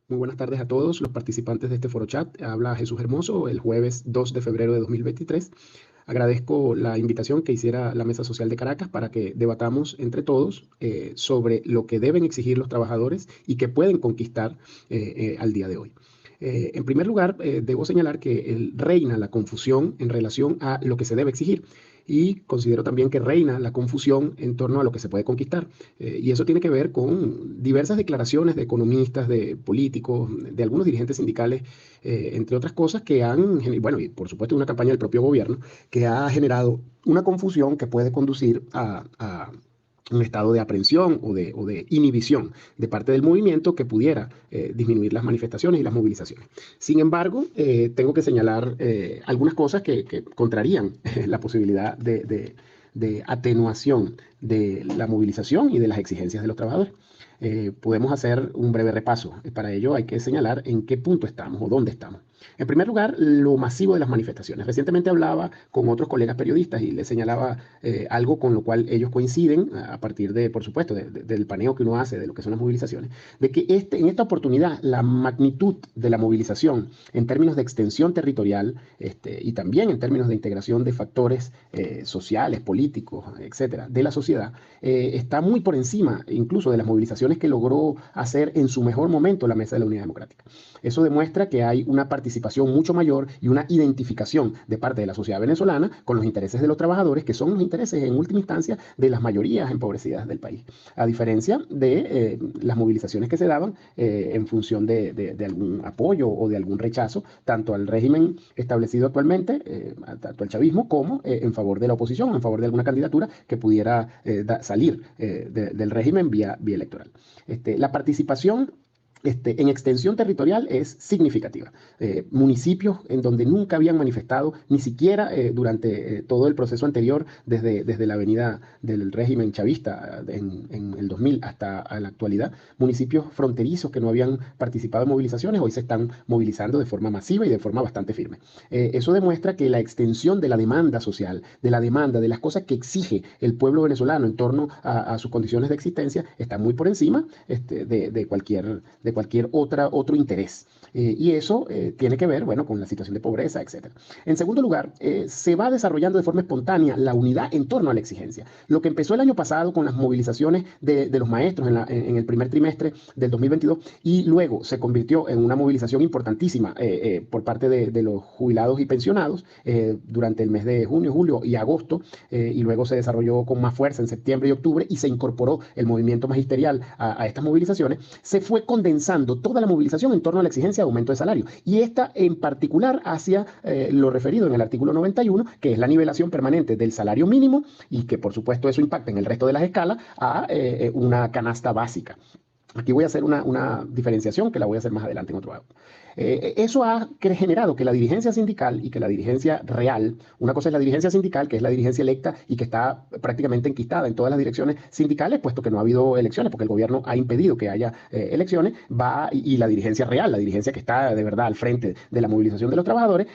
Muy buenas tardes a todos los participantes de este foro chat. Habla Jesús Hermoso el jueves 2 de febrero de 2023. Agradezco la invitación que hiciera la Mesa Social de Caracas para que debatamos entre todos sobre lo que deben exigir los trabajadores y que pueden conquistar al día de hoy. En primer lugar, debo señalar que reina la confusión en relación a lo que se debe exigir y considero también que reina la confusión en torno a lo que se puede conquistar. Y eso tiene que ver con diversas declaraciones de economistas, de políticos, de algunos dirigentes sindicales, entre otras cosas, que bueno, y por supuesto una campaña del propio gobierno, que ha generado una confusión que puede conducir a un estado de aprehensión o de inhibición de parte del movimiento que pudiera disminuir las manifestaciones y las movilizaciones. Sin embargo, tengo que señalar algunas cosas que contrarían la posibilidad de atenuación de la movilización y de las exigencias de los trabajadores. Podemos hacer un breve repaso. Para ello hay que señalar en qué punto estamos o dónde estamos. En primer lugar, lo masivo de las manifestaciones. Recientemente hablaba con otros colegas periodistas y les señalaba algo con lo cual ellos coinciden a partir de, por supuesto, del paneo que uno hace de lo que son las movilizaciones, de que en esta oportunidad la magnitud de la movilización en términos de extensión territorial y también en términos de integración de factores sociales, políticos, etcétera, de la sociedad, está muy por encima incluso de las movilizaciones que logró hacer en su mejor momento la Mesa de la Unidad Democrática. Eso demuestra que hay una participación mucho mayor y una identificación de parte de la sociedad venezolana con los intereses de los trabajadores, que son los intereses en última instancia de las mayorías empobrecidas del país. A diferencia de las movilizaciones que se daban en función de algún apoyo o de algún rechazo, tanto al régimen establecido actualmente, tanto al chavismo, como en favor de la oposición, en favor de alguna candidatura que pudiera salir del régimen vía electoral. La participación en extensión territorial es significativa. Municipios en donde nunca habían manifestado, ni siquiera durante todo el proceso anterior, desde la avenida del régimen chavista en el 2000 hasta la actualidad, municipios fronterizos que no habían participado en movilizaciones, hoy se están movilizando de forma masiva y de forma bastante firme. Eso demuestra que la extensión de la demanda social, de la demanda, de las cosas que exige el pueblo venezolano en torno a sus condiciones de existencia, está muy por encima de cualquier otro interés. Y eso tiene que ver, bueno, con la situación de pobreza, etcétera. En segundo lugar, se va desarrollando de forma espontánea la unidad en torno a la exigencia. Lo que empezó el año pasado con las movilizaciones de los maestros en el primer trimestre del 2022 y luego se convirtió en una movilización importantísima por parte de los jubilados y pensionados durante el mes de junio, julio y agosto, y luego se desarrolló con más fuerza en septiembre y octubre y se incorporó el movimiento magisterial a estas movilizaciones, se fue condensando toda la movilización en torno a la exigencia de aumento de salario. Y esta en particular hacia lo referido en el artículo 91, que es la nivelación permanente del salario mínimo y que por supuesto eso impacta en el resto de las escalas a una canasta básica. Aquí voy a hacer una diferenciación que la voy a hacer más adelante en otro audio. Eso ha generado que la dirigencia sindical y que la dirigencia real, una cosa es la dirigencia sindical, que es la dirigencia electa y que está prácticamente enquistada en todas las direcciones sindicales, puesto que no ha habido elecciones, porque el gobierno ha impedido que haya elecciones, y la dirigencia real, la dirigencia que está de verdad al frente de la movilización de los trabajadores,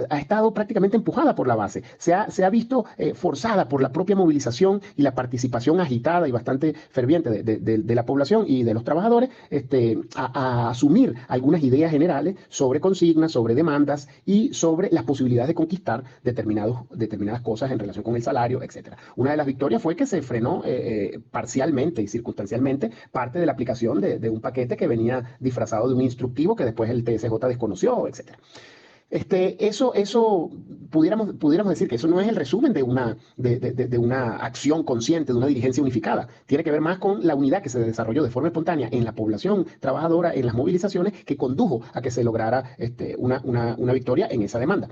ha estado prácticamente empujada por la base. Se ha visto forzada por la propia movilización y la participación agitada y bastante ferviente de la población y de los trabajadores a asumir algunas ideas generales sobre consignas, sobre demandas y sobre las posibilidades de conquistar determinadas cosas en relación con el salario, etcétera. Una de las victorias fue que se frenó parcialmente y circunstancialmente parte de la aplicación de un paquete que venía disfrazado de un instructivo que después el TSJ desconoció, etcétera. Eso pudiéramos decir que eso no es el resumen de una acción consciente, de una dirigencia unificada. Tiene que ver más con la unidad que se desarrolló de forma espontánea en la población trabajadora, en las movilizaciones, que condujo a que se lograra una victoria en esa demanda.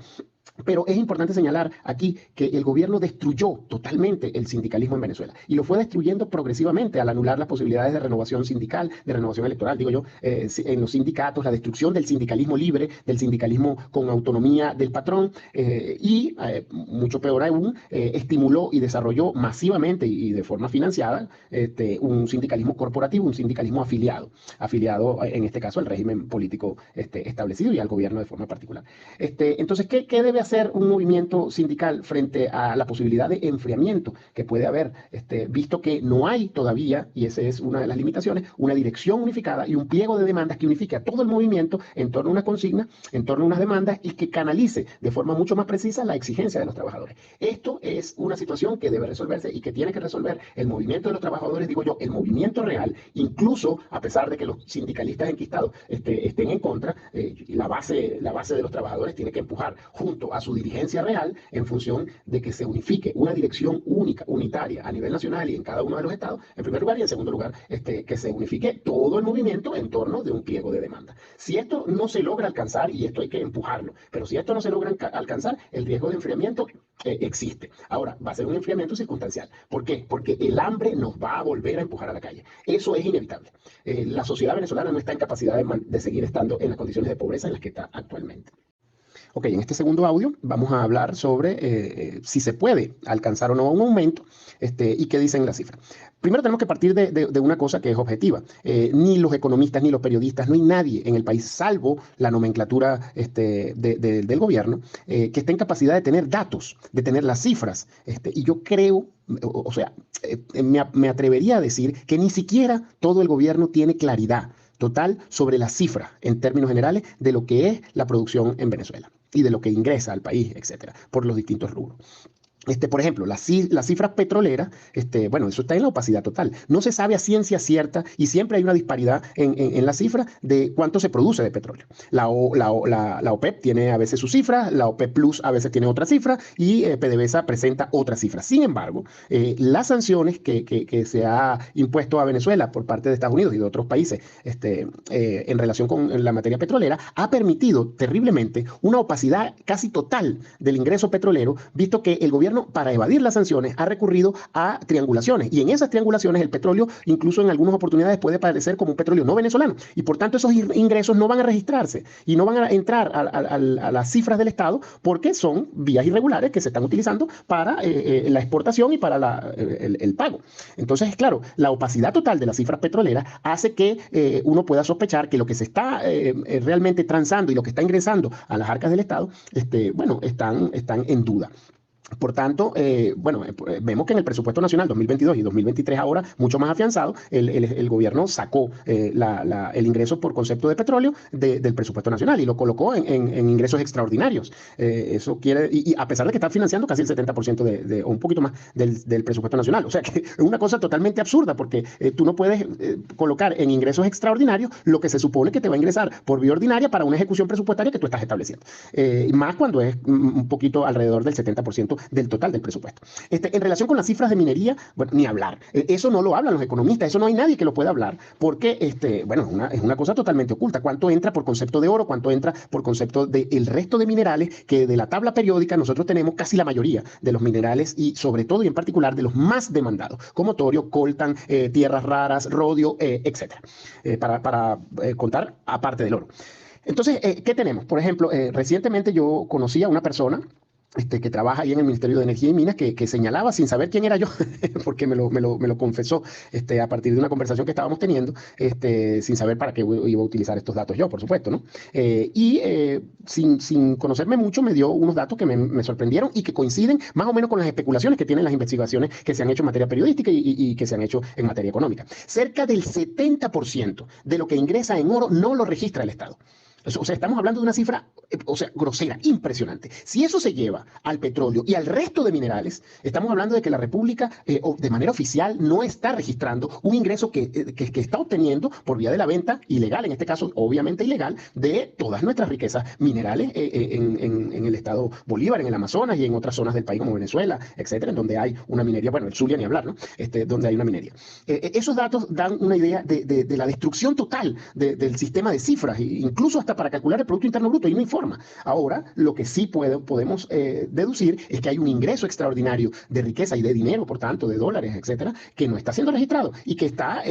Pero es importante señalar aquí que el gobierno destruyó totalmente el sindicalismo en Venezuela y lo fue destruyendo progresivamente al anular las posibilidades de renovación sindical, de renovación electoral, digo yo, en los sindicatos, la destrucción del sindicalismo libre, del sindicalismo con autonomía del patrón y, mucho peor aún, estimuló y desarrolló masivamente y de forma financiada un sindicalismo corporativo, un sindicalismo afiliado en este caso al régimen político establecido y al gobierno de forma particular. Entonces, ¿qué debe hacer hacer un movimiento sindical frente a la posibilidad de enfriamiento que puede haber, visto que no hay todavía, y esa es una de las limitaciones, una dirección unificada y un pliego de demandas que unifique a todo el movimiento en torno a una consigna, en torno a unas demandas y que canalice de forma mucho más precisa la exigencia de los trabajadores? Esto es una situación que debe resolverse y que tiene que resolver el movimiento de los trabajadores, digo yo, el movimiento real, incluso a pesar de que los sindicalistas enquistados estén en contra, la base de los trabajadores tiene que empujar junto a su dirigencia real en función de que se unifique una dirección única, unitaria a nivel nacional y en cada uno de los estados, en primer lugar, y en segundo lugar, que se unifique todo el movimiento en torno de un pliego de demanda. Si esto no se logra alcanzar, y esto hay que empujarlo, pero si esto no se logra alcanzar, el riesgo de enfriamiento existe. Ahora, va a ser un enfriamiento circunstancial. ¿Por qué? Porque el hambre nos va a volver a empujar a la calle. Eso es inevitable. La sociedad venezolana no está en capacidad de seguir estando en las condiciones de pobreza en las que está actualmente. Ok, en este segundo audio vamos a hablar sobre si se puede alcanzar o no un aumento y qué dicen las cifras. Primero tenemos que partir de una cosa que es objetiva. Ni los economistas ni los periodistas, no hay nadie en el país, salvo la nomenclatura del gobierno, que esté en capacidad de tener datos, de tener las cifras. Y yo creo, o sea, me atrevería a decir que ni siquiera todo el gobierno tiene claridad total sobre las cifras en términos generales de lo que es la producción en Venezuela y de lo que ingresa al país, etcétera, por los distintos rubros. Por ejemplo, las cifras petroleras, bueno, eso está en la opacidad total. No se sabe a ciencia cierta y siempre hay una disparidad en la cifra de cuánto se produce de petróleo. La OPEP tiene a veces sus cifras, la OPEP Plus a veces tiene otra cifra y PDVSA presenta otra cifra. Sin embargo, las sanciones que se ha impuesto a Venezuela por parte de Estados Unidos y de otros países en relación con la materia petrolera ha permitido terriblemente una opacidad casi total del ingreso petrolero, visto que el gobierno para evadir las sanciones ha recurrido a triangulaciones y en esas triangulaciones el petróleo incluso en algunas oportunidades puede parecer como un petróleo no venezolano y por tanto esos ingresos no van a registrarse y no van a entrar a las cifras del Estado porque son vías irregulares que se están utilizando para la exportación y para el pago. Entonces, claro, la opacidad total de las cifras petroleras hace que uno pueda sospechar que lo que se está realmente transando y lo que está ingresando a las arcas del Estado, bueno, están en duda. Por tanto, bueno, vemos que en el presupuesto nacional 2022 y 2023 ahora, mucho más afianzado, el gobierno sacó el ingreso por concepto de petróleo del presupuesto nacional y lo colocó en ingresos extraordinarios. Eso quiere, y a pesar de que está financiando casi el 70% o un poquito más del presupuesto nacional. O sea que es una cosa totalmente absurda porque tú no puedes colocar en ingresos extraordinarios lo que se supone que te va a ingresar por vía ordinaria para una ejecución presupuestaria que tú estás estableciendo. Más cuando es un poquito alrededor del 70% del total del presupuesto. En relación con las cifras de minería, bueno, ni hablar. Eso no lo hablan los economistas, eso no hay nadie que lo pueda hablar, porque, bueno, es una cosa totalmente oculta. ¿Cuánto entra por concepto de oro? ¿Cuánto entra por concepto del resto de minerales? Que de la tabla periódica nosotros tenemos casi la mayoría de los minerales y sobre todo y en particular de los más demandados, como torio, coltan, tierras raras, rodio, etcétera, para contar aparte del oro. Entonces, ¿qué tenemos? Por ejemplo, recientemente yo conocí a una persona que trabaja ahí en el Ministerio de Energía y Minas, que señalaba sin saber quién era yo, porque me lo confesó a partir de una conversación que estábamos teniendo, sin saber para qué iba a utilizar estos datos yo, por supuesto, ¿no? Sin conocerme mucho, me dio unos datos que me sorprendieron y que coinciden más o menos con las especulaciones que tienen las investigaciones que se han hecho en materia periodística y que se han hecho en materia económica. Cerca del 70% de lo que ingresa en oro no lo registra el Estado. O sea, estamos hablando de una cifra, o sea, grosera, impresionante. Si eso se lleva al petróleo y al resto de minerales, estamos hablando de que la República, de manera oficial, no está registrando un ingreso que está obteniendo por vía de la venta ilegal, en este caso, obviamente ilegal, de todas nuestras riquezas minerales en el estado Bolívar, en el Amazonas y en otras zonas del país como Venezuela, etcétera, en donde hay una minería, bueno, el Zulia ni hablar, ¿no? Donde hay una minería. Esos datos dan una idea de la destrucción total del sistema de cifras, incluso hasta para calcular el Producto Interno Bruto y no hay forma. Ahora, lo que sí podemos deducir es que hay un ingreso extraordinario de riqueza y de dinero, por tanto, de dólares, etcétera, que no está siendo registrado y que está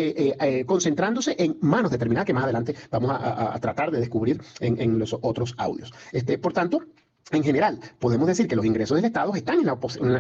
concentrándose en manos determinadas que más adelante vamos a tratar de descubrir en los otros audios. Por tanto, En general, podemos decir que los ingresos del Estado están en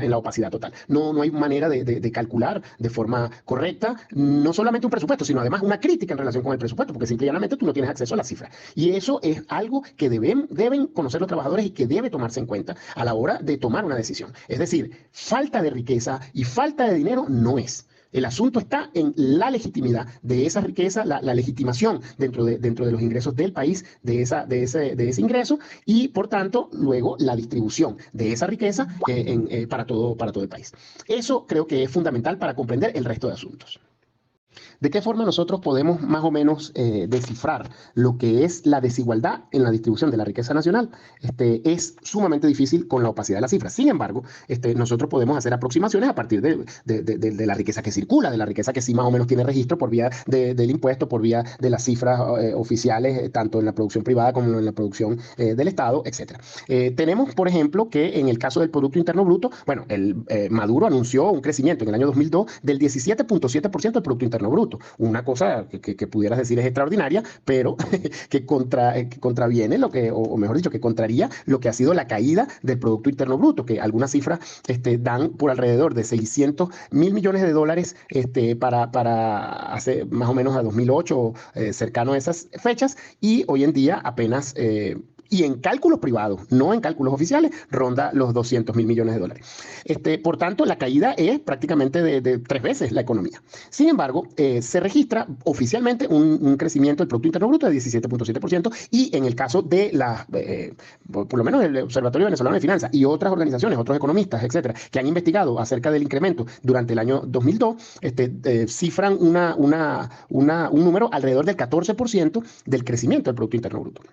la opacidad total. No hay manera de calcular de forma correcta, no solamente un presupuesto, sino además una crítica en relación con el presupuesto, porque simplemente tú no tienes acceso a las cifras. Y eso es algo que deben conocer los trabajadores y que debe tomarse en cuenta a la hora de tomar una decisión. Es decir, falta de riqueza y falta de dinero no es. El asunto está en la legitimidad de esa riqueza, la legitimación dentro de los ingresos del país de ese ingreso y, por tanto, luego la distribución de esa riqueza para todo el país. Eso creo que es fundamental para comprender el resto de asuntos. ¿De qué forma nosotros podemos más o menos descifrar lo que es la desigualdad en la distribución de la riqueza nacional? Es sumamente difícil con la opacidad de las cifras. Sin embargo, nosotros podemos hacer aproximaciones a partir de la riqueza que circula, de la riqueza que sí más o menos tiene registro por vía del impuesto, por vía de las cifras oficiales, tanto en la producción privada como en la producción del Estado, etc. Tenemos, por ejemplo, que en el caso del Producto Interno Bruto, bueno, Maduro anunció un crecimiento en el año 2002 del 17.7% del Producto Interno Bruto. Una cosa que pudieras decir es extraordinaria, pero que contraviene o mejor dicho, que contraría lo que ha sido la caída del Producto Interno Bruto, que algunas cifras dan por alrededor de 600.000 millones de dólares para hace más o menos a 2008, cercano a esas fechas, y hoy en día apenas y en cálculos privados, no en cálculos oficiales, ronda los 200.000 millones de dólares. Por tanto, la caída es prácticamente de 3 veces la economía. Sin embargo, se registra oficialmente un crecimiento del Producto Interno Bruto de 17.7% y en el caso de por lo menos el Observatorio Venezolano de Finanzas y otras organizaciones, otros economistas, etcétera, que han investigado acerca del incremento durante el año 2002, cifran un número alrededor del 14% del crecimiento del Producto Interno Bruto.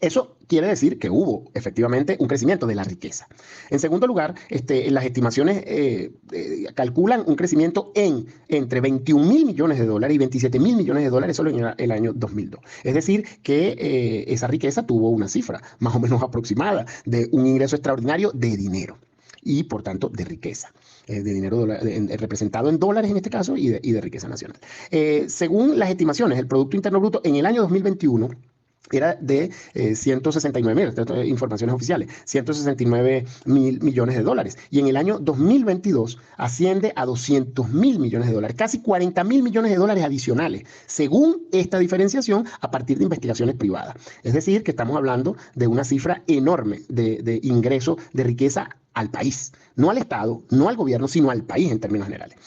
Eso quiere decir que hubo efectivamente un crecimiento de la riqueza. En segundo lugar, las estimaciones calculan un crecimiento entre 21.000 millones de dólares y 27.000 millones de dólares solo en el año 2002. Es decir, que esa riqueza tuvo una cifra más o menos aproximada de un ingreso extraordinario de dinero y, por tanto, de riqueza. De dinero representado en dólares en este caso y de riqueza nacional. Según las estimaciones, el Producto Interno Bruto en el año 2021 era de 169.000, informaciones oficiales, 169.000 millones de dólares. Y en el año 2022 asciende a 200.000 millones de dólares, casi 40.000 millones de dólares adicionales, según esta diferenciación a partir de investigaciones privadas. Es decir, que estamos hablando de una cifra enorme de ingreso de riqueza al país, no al Estado, no al gobierno, sino al país en términos generales.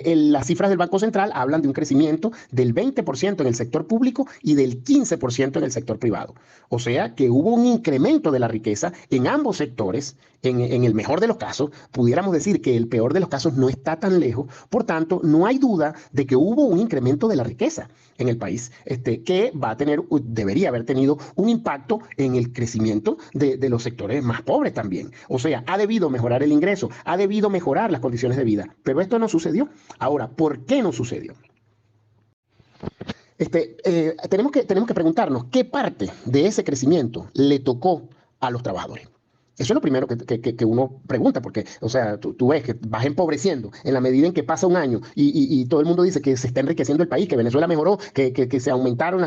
Las cifras del Banco Central hablan de un crecimiento del 20% en el sector público y del 15% en el sector privado. O sea que hubo un incremento de la riqueza en ambos sectores. En el mejor de los casos, pudiéramos decir que el peor de los casos no está tan lejos. Por tanto, no hay duda de que hubo un incremento de la riqueza en el país, que debería haber tenido un impacto en el crecimiento de los sectores más pobres también. O sea, ha debido mejorar el ingreso, ha debido mejorar las condiciones de vida, pero esto no sucedió. Ahora, ¿por qué no sucedió? Tenemos que preguntarnos qué parte de ese crecimiento le tocó a los trabajadores. Eso es lo primero que uno pregunta, porque, o sea, tú ves que vas empobreciendo en la medida en que pasa un año y todo el mundo dice que se está enriqueciendo el país, que Venezuela mejoró, que se aumentaron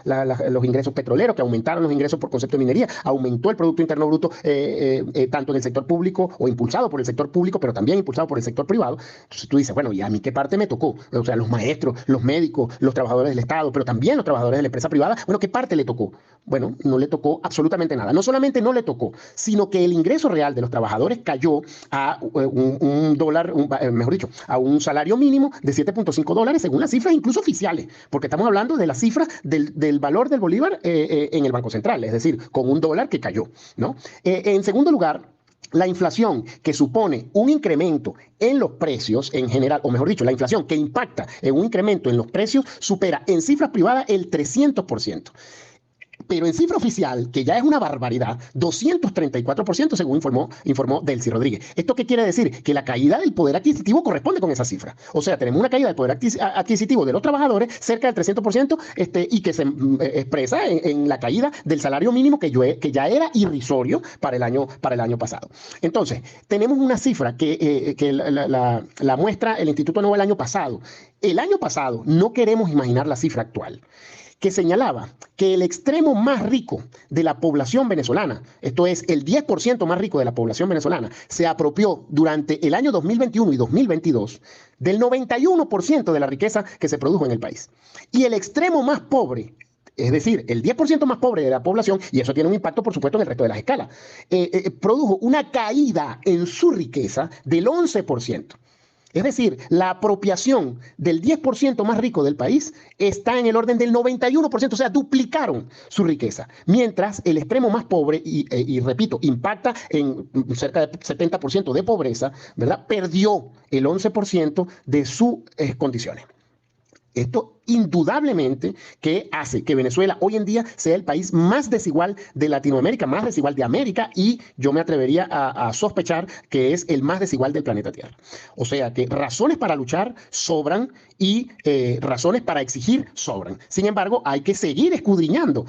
los ingresos petroleros, que aumentaron los ingresos por concepto de minería, aumentó el Producto Interno Bruto tanto en el sector público o impulsado por el sector público, pero también impulsado por el sector privado. Entonces tú dices, bueno, ¿y a mí qué parte me tocó? O sea, los maestros, los médicos, los trabajadores del Estado, pero también los trabajadores de la empresa privada. Bueno, ¿qué parte le tocó? Bueno, no le tocó absolutamente nada. No solamente no le tocó, sino que el ingreso real de los trabajadores cayó a un dólar, mejor dicho, a un salario mínimo de 7.5 dólares según las cifras incluso oficiales, porque estamos hablando de las cifras del valor del bolívar en el Banco Central, es decir, con un dólar que cayó, ¿no? En segundo lugar, la inflación, que supone un incremento en los precios en general, o mejor dicho, la inflación que impacta en un incremento en los precios, supera en cifras privadas el 300%. Pero en cifra oficial, que ya es una barbaridad, 234% según informó Delcy Rodríguez. ¿Esto qué quiere decir? Que la caída del poder adquisitivo corresponde con esa cifra. O sea, tenemos una caída del poder adquisitivo de los trabajadores cerca del 300% y que se expresa en la caída del salario mínimo que ya era irrisorio para el año pasado. Entonces, tenemos una cifra que la muestra el Instituto Nuevo el año pasado. El año pasado, no queremos imaginar la cifra actual. que señalaba que el extremo más rico de la población venezolana, esto es el 10% más rico de la población venezolana, se apropió durante el año 2021 y 2022 del 91% de la riqueza que se produjo en el país. Y el extremo más pobre, es decir, el 10% más pobre de la población, y eso tiene un impacto, por supuesto, en el resto de las escalas, produjo una caída en su riqueza del 11%. Es decir, la apropiación del 10% más rico del país está en el orden del 91%, o sea, duplicaron su riqueza. Mientras el extremo más pobre, y repito, impacta en cerca de 70% de pobreza, ¿verdad? Perdió el 11% de sus condiciones. Esto indudablemente que hace que Venezuela hoy en día sea el país más desigual de Latinoamérica, más desigual de América, y yo me atrevería a sospechar que es el más desigual del planeta Tierra. O sea que razones para luchar sobran y razones para exigir sobran. Sin embargo, hay que seguir escudriñando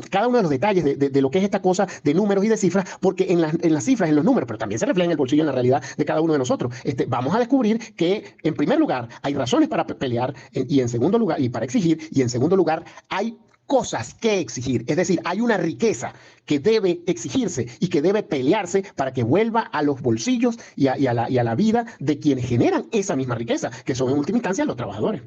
cada uno de los detalles de lo que es esta cosa de números y de cifras, porque en las cifras, en los números, pero también se refleja en el bolsillo, en la realidad de cada uno de nosotros. Vamos a descubrir que, en primer lugar, hay razones para pelear, y en segundo lugar, y para exigir, y en segundo lugar, hay cosas que exigir. Es decir, hay una riqueza que debe exigirse y que debe pelearse para que vuelva a los bolsillos y a la vida de quienes generan esa misma riqueza, que son en última instancia los trabajadores.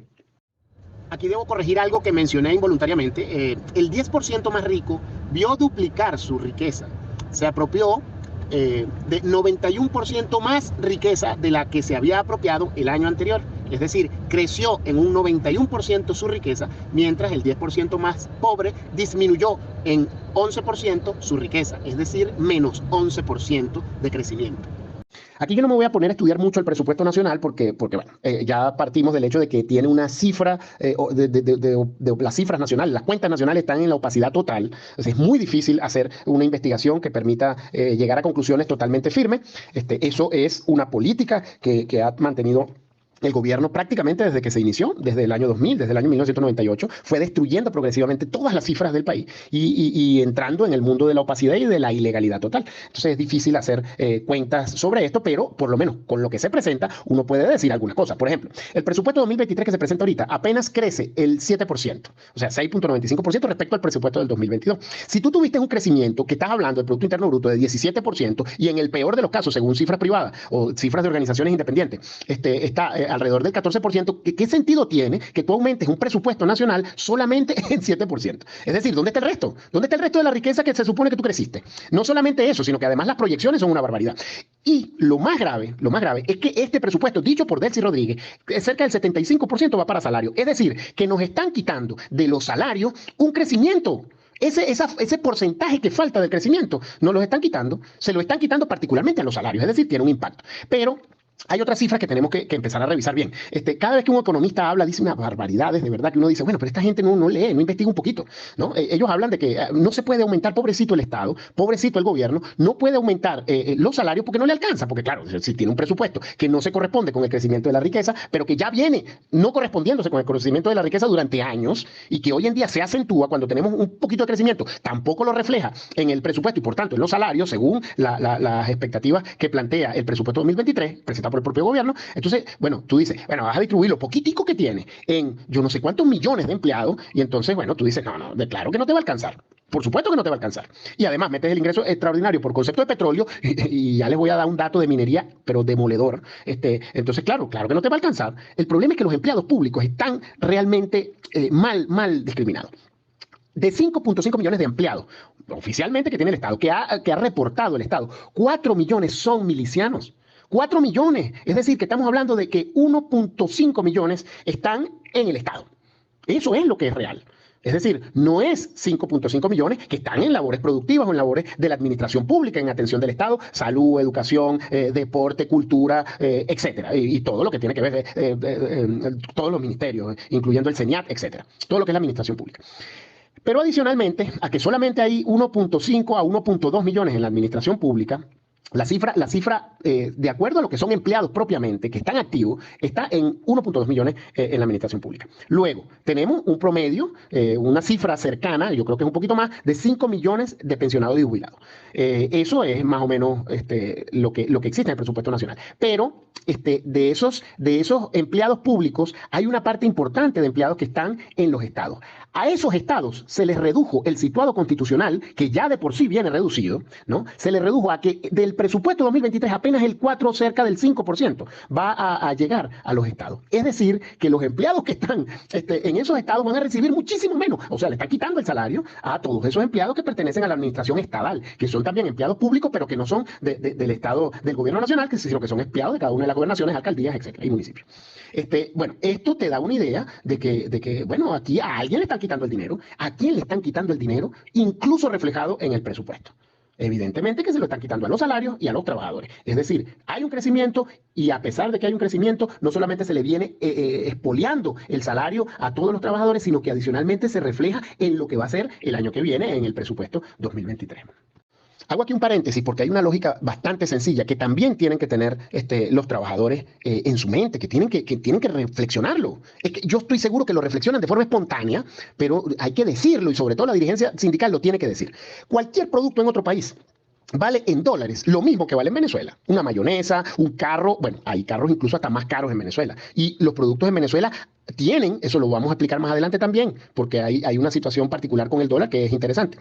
Aquí debo corregir algo que mencioné involuntariamente. El 10% más rico vio duplicar su riqueza. Se apropió de 91% más riqueza de la que se había apropiado el año anterior. Es decir, creció en un 91% su riqueza, mientras el 10% más pobre disminuyó en 11% su riqueza, es decir, menos 11% de crecimiento. Aquí yo no me voy a poner a estudiar mucho el presupuesto nacional porque bueno, ya partimos del hecho de que tiene una cifra, de las cifras nacionales, las cuentas nacionales están en la opacidad total. Entonces es muy difícil hacer una investigación que permita llegar a conclusiones totalmente firmes. Eso es una política que ha mantenido el gobierno prácticamente desde que se inició, desde el año 2000, desde el año 1998, fue destruyendo progresivamente todas las cifras del país y entrando en el mundo de la opacidad y de la ilegalidad total. Entonces es difícil hacer cuentas sobre esto, pero por lo menos con lo que se presenta uno puede decir algunas cosas. Por ejemplo, el presupuesto 2023 que se presenta ahorita apenas crece el 7%, o sea, 6.95% respecto al presupuesto del 2022. Si tú tuviste un crecimiento que estás hablando del Producto Interno Bruto de 17% y en el peor de los casos, según cifras privadas o cifras de organizaciones independientes, está alrededor del 14%, ¿qué sentido tiene que tú aumentes un presupuesto nacional solamente en 7%? Es decir, ¿dónde está el resto? ¿Dónde está el resto de la riqueza que se supone que tú creciste? No solamente eso, sino que además las proyecciones son una barbaridad. Y lo más grave es que este presupuesto, dicho por Delcy Rodríguez, cerca del 75% va para salario. Es decir, que nos están quitando de los salarios un crecimiento. Ese porcentaje que falta del crecimiento nos lo están quitando, se lo están quitando particularmente a los salarios, es decir, tiene un impacto. Pero hay otras cifras que tenemos que empezar a revisar bien. Cada vez que un economista habla, dice unas barbaridades, de verdad, que uno dice, bueno, pero esta gente no lee, no investiga un poquito, ¿no? Ellos hablan de que no se puede aumentar, pobrecito el Estado, pobrecito el gobierno, no puede aumentar los salarios porque no le alcanza, porque claro, si tiene un presupuesto que no se corresponde con el crecimiento de la riqueza, pero que ya viene no correspondiéndose con el crecimiento de la riqueza durante años y que hoy en día se acentúa cuando tenemos un poquito de crecimiento, tampoco lo refleja en el presupuesto y por tanto en los salarios, según las expectativas que plantea el presupuesto 2023, presentado por el propio gobierno. Entonces, bueno, tú dices, bueno, vas a distribuir lo poquitico que tiene en yo no sé cuántos millones de empleados y entonces, bueno, tú dices, no, claro que no te va a alcanzar. Por supuesto que no te va a alcanzar. Y además metes el ingreso extraordinario por concepto de petróleo y ya les voy a dar un dato de minería, pero demoledor. Entonces, claro que no te va a alcanzar. El problema es que los empleados públicos están realmente mal discriminados. De 5.5 millones de empleados oficialmente que tiene el Estado, que ha reportado el Estado, 4 millones son milicianos. 4 millones, es decir, que estamos hablando de que 1.5 millones están en el Estado. Eso es lo que es real. Es decir, no es 5.5 millones que están en labores productivas o en labores de la administración pública, en atención del Estado, salud, educación, deporte, cultura, etcétera. Y todo lo que tiene que ver, todos los ministerios, incluyendo el CENIAT, etcétera. Todo lo que es la administración pública. Pero adicionalmente a que solamente hay 1.5 a 1.2 millones en la administración pública, La cifra de acuerdo a lo que son empleados propiamente, que están activos, está en 1.2 millones en la administración pública. Luego, tenemos un promedio, una cifra cercana, yo creo que es un poquito más, de 5 millones de pensionados y jubilados. Eso es más o menos lo que existe en el presupuesto nacional. Pero de esos empleados públicos, hay una parte importante de empleados que están en los estados. A esos estados se les redujo el situado constitucional, que ya de por sí viene reducido, ¿no? Se les redujo a que del presupuesto 2023 apenas el 4, cerca del 5% va a llegar a los estados. Es decir, que los empleados que están en esos estados van a recibir muchísimo menos. O sea, le está quitando el salario a todos esos empleados que pertenecen a la administración estatal, que son también empleados públicos, pero que no son del estado, del gobierno nacional, sino que son empleados de cada una de las gobernaciones, alcaldías, etcétera, y municipios. Bueno, esto te da una idea de que, bueno, aquí a alguien le están quitando el dinero. ¿A quién le están quitando el dinero? Incluso reflejado en el presupuesto. Evidentemente que se lo están quitando a los salarios y a los trabajadores. Es decir, hay un crecimiento y a pesar de que hay un crecimiento, no solamente se le viene expoliando el salario a todos los trabajadores, sino que adicionalmente se refleja en lo que va a ser el año que viene en el presupuesto 2023. Hago aquí un paréntesis porque hay una lógica bastante sencilla que también tienen que tener los trabajadores en su mente, que tienen que reflexionarlo. Es que yo estoy seguro que lo reflexionan de forma espontánea, pero hay que decirlo y sobre todo la dirigencia sindical lo tiene que decir. Cualquier producto en otro país vale en dólares lo mismo que vale en Venezuela. Una mayonesa, un carro, bueno, hay carros incluso hasta más caros en Venezuela. Y los productos en Venezuela tienen, eso lo vamos a explicar más adelante también, porque hay una situación particular con el dólar que es interesante.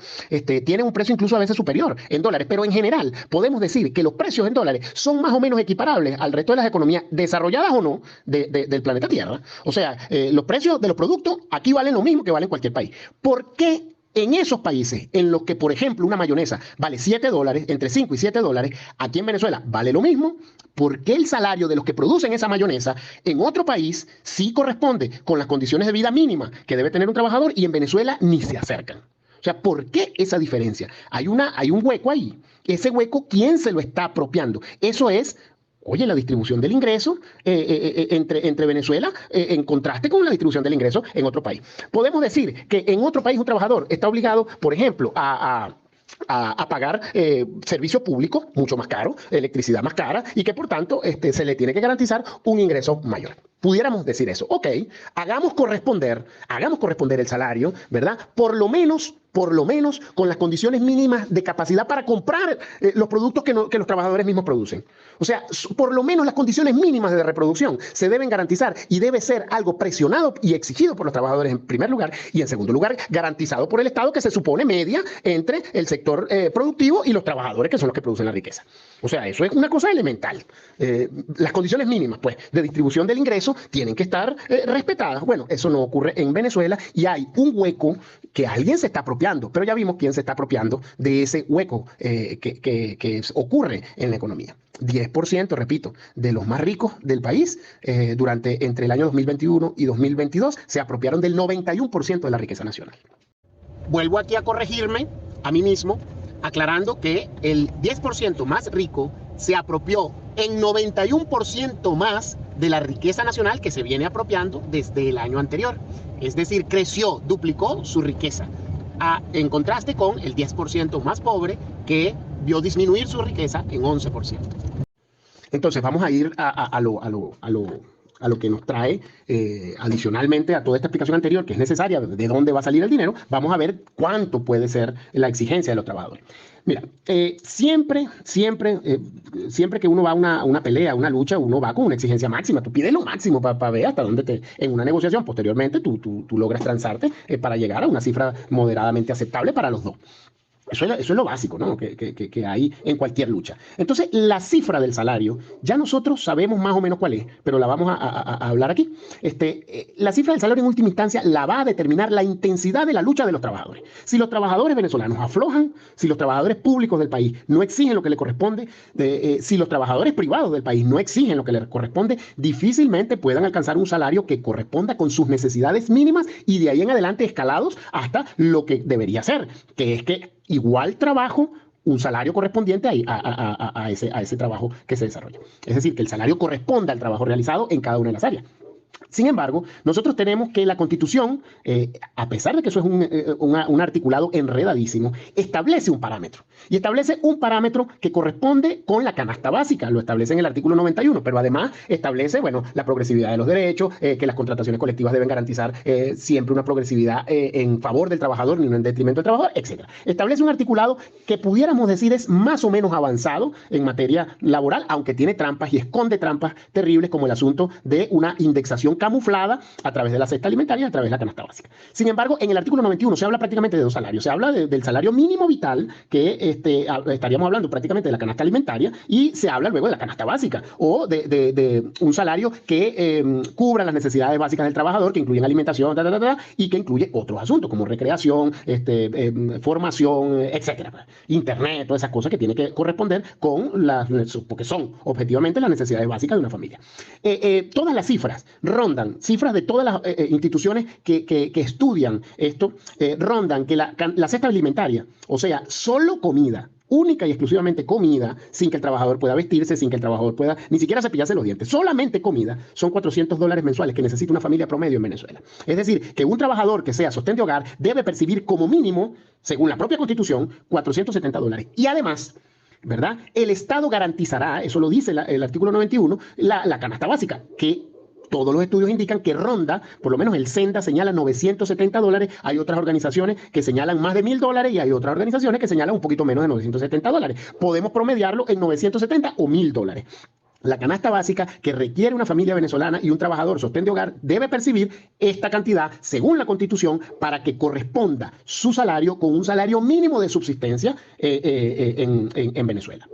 Tienen un precio incluso a veces superior en dólares, pero en general podemos decir que los precios en dólares son más o menos equiparables al resto de las economías desarrolladas o no del planeta Tierra. O sea, los precios de los productos aquí valen lo mismo que vale en cualquier país. ¿Por qué? En esos países en los que, por ejemplo, una mayonesa vale $7, entre 5 y $7, aquí en Venezuela vale lo mismo, ¿por qué el salario de los que producen esa mayonesa en otro país sí corresponde con las condiciones de vida mínimas que debe tener un trabajador y en Venezuela ni se acercan? O sea, ¿por qué esa diferencia? Hay un hueco ahí. Ese hueco, ¿quién se lo está apropiando? Eso es... Oye, la distribución del ingreso entre Venezuela en contraste con la distribución del ingreso en otro país. Podemos decir que en otro país un trabajador está obligado, por ejemplo, a pagar servicio público mucho más caro, electricidad más cara y que por tanto se le tiene que garantizar un ingreso mayor. Pudiéramos decir eso. Ok, hagamos corresponder el salario, ¿verdad? Por lo menos con las condiciones mínimas de capacidad para comprar los productos que los trabajadores mismos producen. O sea, por lo menos las condiciones mínimas de reproducción se deben garantizar y debe ser algo presionado y exigido por los trabajadores en primer lugar y en segundo lugar garantizado por el Estado que se supone media entre el sector productivo y los trabajadores que son los que producen la riqueza. O sea, eso es una cosa elemental. Las condiciones mínimas pues, de distribución del ingreso tienen que estar respetadas. Bueno, eso no ocurre en Venezuela y hay un hueco que alguien se está apropiando, pero ya vimos quién se está apropiando de ese hueco que ocurre en la economía. 10%, repito, de los más ricos del país entre el año 2021 y 2022 se apropiaron del 91% de la riqueza nacional. Vuelvo aquí a corregirme a mí mismo, aclarando que el 10% más rico se apropió en 91% más de la riqueza nacional que se viene apropiando desde el año anterior. Es decir, creció, duplicó su riqueza, en contraste con el 10% más pobre que vio disminuir su riqueza en 11%. Entonces vamos a ir a lo que nos trae adicionalmente a toda esta explicación anterior, que es necesaria, de dónde va a salir el dinero. Vamos a ver cuánto puede ser la exigencia de los trabajadores. Mira, siempre que uno va a una pelea, a una lucha, uno va con una exigencia máxima. Tú pides lo máximo para ver hasta dónde en una negociación, posteriormente tú logras transarte para llegar a una cifra moderadamente aceptable para los dos. Eso es lo básico, ¿no? que hay en cualquier lucha. Entonces, la cifra del salario, ya nosotros sabemos más o menos cuál es, pero la vamos a hablar aquí. La cifra del salario en última instancia la va a determinar la intensidad de la lucha de los trabajadores. Si los trabajadores venezolanos aflojan, si los trabajadores públicos del país no exigen lo que les corresponde, si los trabajadores privados del país no exigen lo que les corresponde, difícilmente puedan alcanzar un salario que corresponda con sus necesidades mínimas y de ahí en adelante escalados hasta lo que debería ser, que es que igual trabajo, un salario correspondiente a ese trabajo que se desarrolla. Es decir, que el salario corresponda al trabajo realizado en cada una de las áreas. Sin embargo, nosotros tenemos que la Constitución, a pesar de que eso es un articulado enredadísimo, establece un parámetro. Y establece un parámetro que corresponde con la canasta básica, lo establece en el artículo 91, pero además establece, bueno, la progresividad de los derechos, que las contrataciones colectivas deben garantizar siempre una progresividad en favor del trabajador, ni en detrimento del trabajador, etc. Establece un articulado que pudiéramos decir es más o menos avanzado en materia laboral, aunque tiene trampas y esconde trampas terribles como el asunto de una indexación camuflada a través de la cesta alimentaria, a través de la canasta básica. Sin embargo, en el artículo 91 se habla prácticamente de dos salarios. Se habla del salario mínimo vital, que estaríamos hablando prácticamente de la canasta alimentaria, y se habla luego de la canasta básica, o de un salario que cubra las necesidades básicas del trabajador, que incluyen alimentación, y que incluye otros asuntos, como recreación, formación, etcétera. Internet, todas esas cosas que tienen que corresponder con porque son objetivamente las necesidades básicas de una familia. Todas las cifras rondan, cifras de todas las instituciones que estudian esto, rondan que la cesta alimentaria, o sea, solo comida, única y exclusivamente comida, sin que el trabajador pueda vestirse, sin que el trabajador pueda ni siquiera cepillarse los dientes, solamente comida, son $400 mensuales que necesita una familia promedio en Venezuela. Es decir, que un trabajador que sea sostén de hogar debe percibir como mínimo, según la propia Constitución, $470. Y además, ¿verdad? El Estado garantizará, eso lo dice el artículo 91, la canasta básica, que todos los estudios indican que ronda, por lo menos el Senda señala $970, hay otras organizaciones que señalan más de $1.000 y hay otras organizaciones que señalan un poquito menos de $970. Podemos promediarlo en 970 o $1.000. La canasta básica que requiere una familia venezolana y un trabajador sostén de hogar debe percibir esta cantidad, según la Constitución, para que corresponda su salario con un salario mínimo de subsistencia en Venezuela.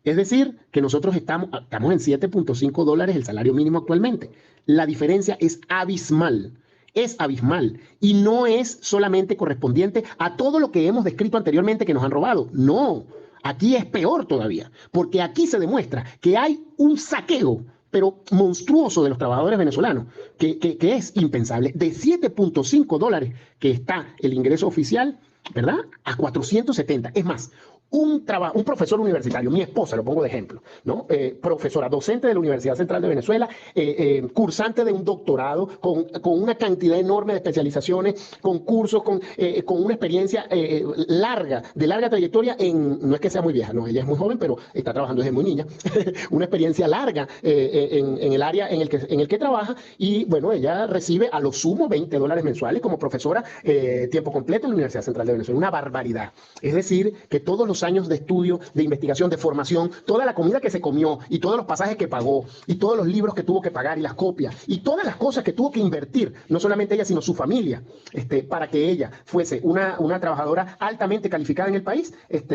Es decir, que nosotros estamos en $7.5 el salario mínimo actualmente. La diferencia es abismal. Es abismal y no es solamente correspondiente a todo lo que hemos descrito anteriormente que nos han robado. No, aquí es peor todavía, porque aquí se demuestra que hay un saqueo, pero monstruoso, de los trabajadores venezolanos, que es impensable. De $7.5 que está el ingreso oficial, ¿verdad?, a 470. Es más, un profesor universitario, mi esposa, lo pongo de ejemplo, ¿no? Profesora, docente de la Universidad Central de Venezuela, cursante de un doctorado, con una cantidad enorme de especializaciones, con cursos, con una experiencia de larga trayectoria no es que sea muy vieja, no, ella es muy joven, pero está trabajando desde muy niña, una experiencia larga en el área en el que trabaja, y bueno, ella recibe a lo sumo $20 mensuales como profesora tiempo completo en la Universidad Central de Venezuela, una barbaridad. Es decir, que todos los años de estudio, de investigación, de formación, toda la comida que se comió y todos los pasajes que pagó y todos los libros que tuvo que pagar y las copias y todas las cosas que tuvo que invertir, no solamente ella, sino su familia, para que ella fuese una trabajadora altamente calificada en el país,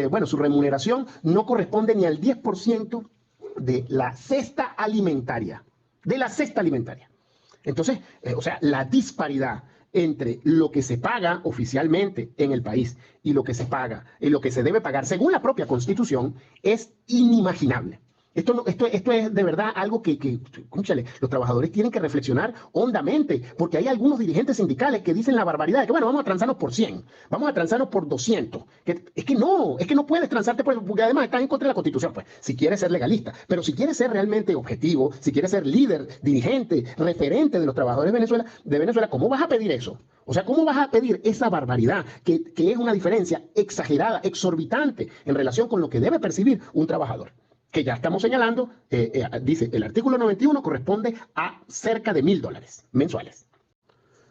bueno, su remuneración no corresponde ni al 10% de la cesta alimentaria. De la cesta alimentaria. Entonces, o sea, la disparidad entre lo que se paga oficialmente en el país y lo que se paga, lo que se debe pagar según la propia Constitución, es inimaginable. Esto es de verdad algo escúchale, los trabajadores tienen que reflexionar hondamente, porque hay algunos dirigentes sindicales que dicen la barbaridad de que, bueno, vamos a transarnos por 100, vamos a transarnos por 200. Es que no puedes transarte porque además estás en contra de la Constitución, pues, si quieres ser legalista. Pero si quieres ser realmente objetivo, si quieres ser líder, dirigente, referente de los trabajadores de Venezuela, ¿cómo vas a pedir eso? O sea, ¿cómo vas a pedir esa barbaridad que es una diferencia exagerada, exorbitante en relación con lo que debe percibir un trabajador? Que ya estamos señalando, dice el artículo 91 corresponde a cerca de $1.000 mensuales.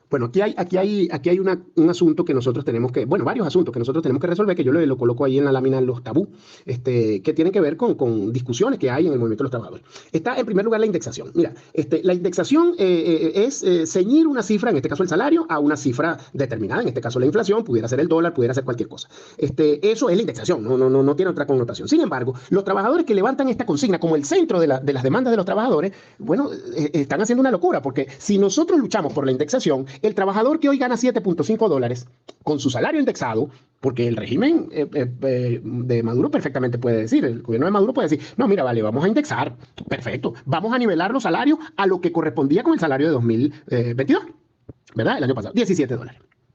Bueno, aquí hay un asunto que nosotros tenemos que, bueno, varios asuntos que nosotros tenemos que resolver, que yo lo coloco ahí en la lámina, los tabú, que tienen que ver con discusiones que hay en el movimiento de los trabajadores. Está, en primer lugar, la indexación. Mira, la indexación es ceñir una cifra, en este caso el salario, a una cifra determinada, en este caso la inflación, pudiera ser el dólar, pudiera ser cualquier cosa. Eso es la indexación, no tiene otra connotación. Sin embargo, los trabajadores que levantan esta consigna como el centro de las demandas de los trabajadores, bueno, están haciendo una locura, porque si nosotros luchamos por la indexación, el trabajador que hoy gana $7.5 con su salario indexado, porque el régimen de Maduro perfectamente puede decir, el gobierno de Maduro puede decir, no, mira, vale, vamos a indexar, perfecto, vamos a nivelar los salarios a lo que correspondía con el salario de 2022, ¿verdad? El año pasado, $17.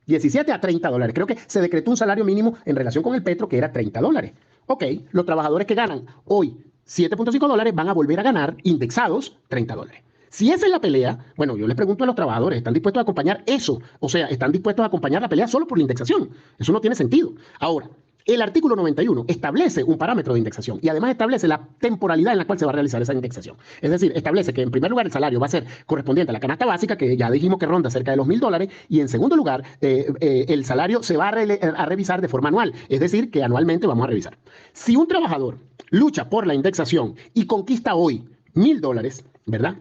17 a $30. Creo que se decretó un salario mínimo en relación con el petro que era $30. Ok, los trabajadores que ganan hoy $7.5 van a volver a ganar indexados $30. Si esa es la pelea, bueno, yo les pregunto a los trabajadores, ¿están dispuestos a acompañar eso? O sea, ¿están dispuestos a acompañar la pelea solo por la indexación? Eso no tiene sentido. Ahora, el artículo 91 establece un parámetro de indexación y además establece la temporalidad en la cual se va a realizar esa indexación. Es decir, establece que en primer lugar el salario va a ser correspondiente a la canasta básica, que ya dijimos que ronda cerca de los $1.000, y en segundo lugar el salario se va a revisar de forma anual, es decir, que anualmente vamos a revisar. Si un trabajador lucha por la indexación y conquista hoy $1.000, ¿verdad?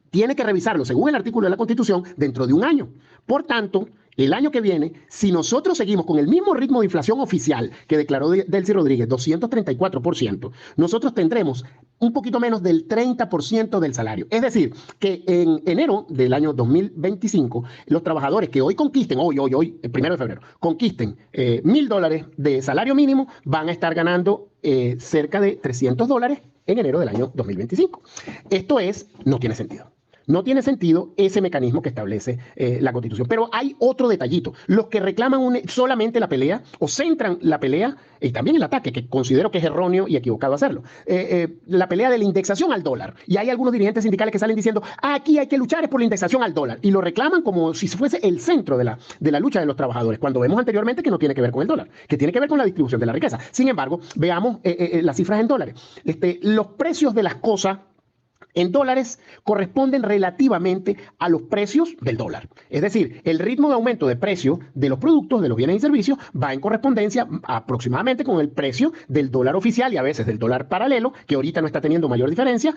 Tiene que revisarlo, según el artículo de la Constitución, dentro de un año. Por tanto, el año que viene, si nosotros seguimos con el mismo ritmo de inflación oficial que declaró Delcy Rodríguez, 234%, nosotros tendremos un poquito menos del 30% del salario. Es decir, que en enero del año 2025, los trabajadores que hoy conquisten, hoy, el 1 de febrero, conquisten $1.000 de salario mínimo, van a estar ganando cerca de $300 en enero del año 2025. Esto no tiene sentido. No tiene sentido ese mecanismo que establece la Constitución. Pero hay otro detallito. Los que reclaman solamente la pelea o centran la pelea y también el ataque, que considero que es erróneo y equivocado hacerlo, la pelea de la indexación al dólar. Y hay algunos dirigentes sindicales que salen diciendo, aquí hay que luchar es por la indexación al dólar. Y lo reclaman como si fuese el centro de la lucha de los trabajadores, cuando vemos anteriormente que no tiene que ver con el dólar, que tiene que ver con la distribución de la riqueza. Sin embargo, veamos las cifras en dólares. Los precios de las cosas en dólares corresponden relativamente a los precios del dólar. Es decir, el ritmo de aumento de precio de los productos, de los bienes y servicios, va en correspondencia aproximadamente con el precio del dólar oficial y a veces del dólar paralelo, que ahorita no está teniendo mayor diferencia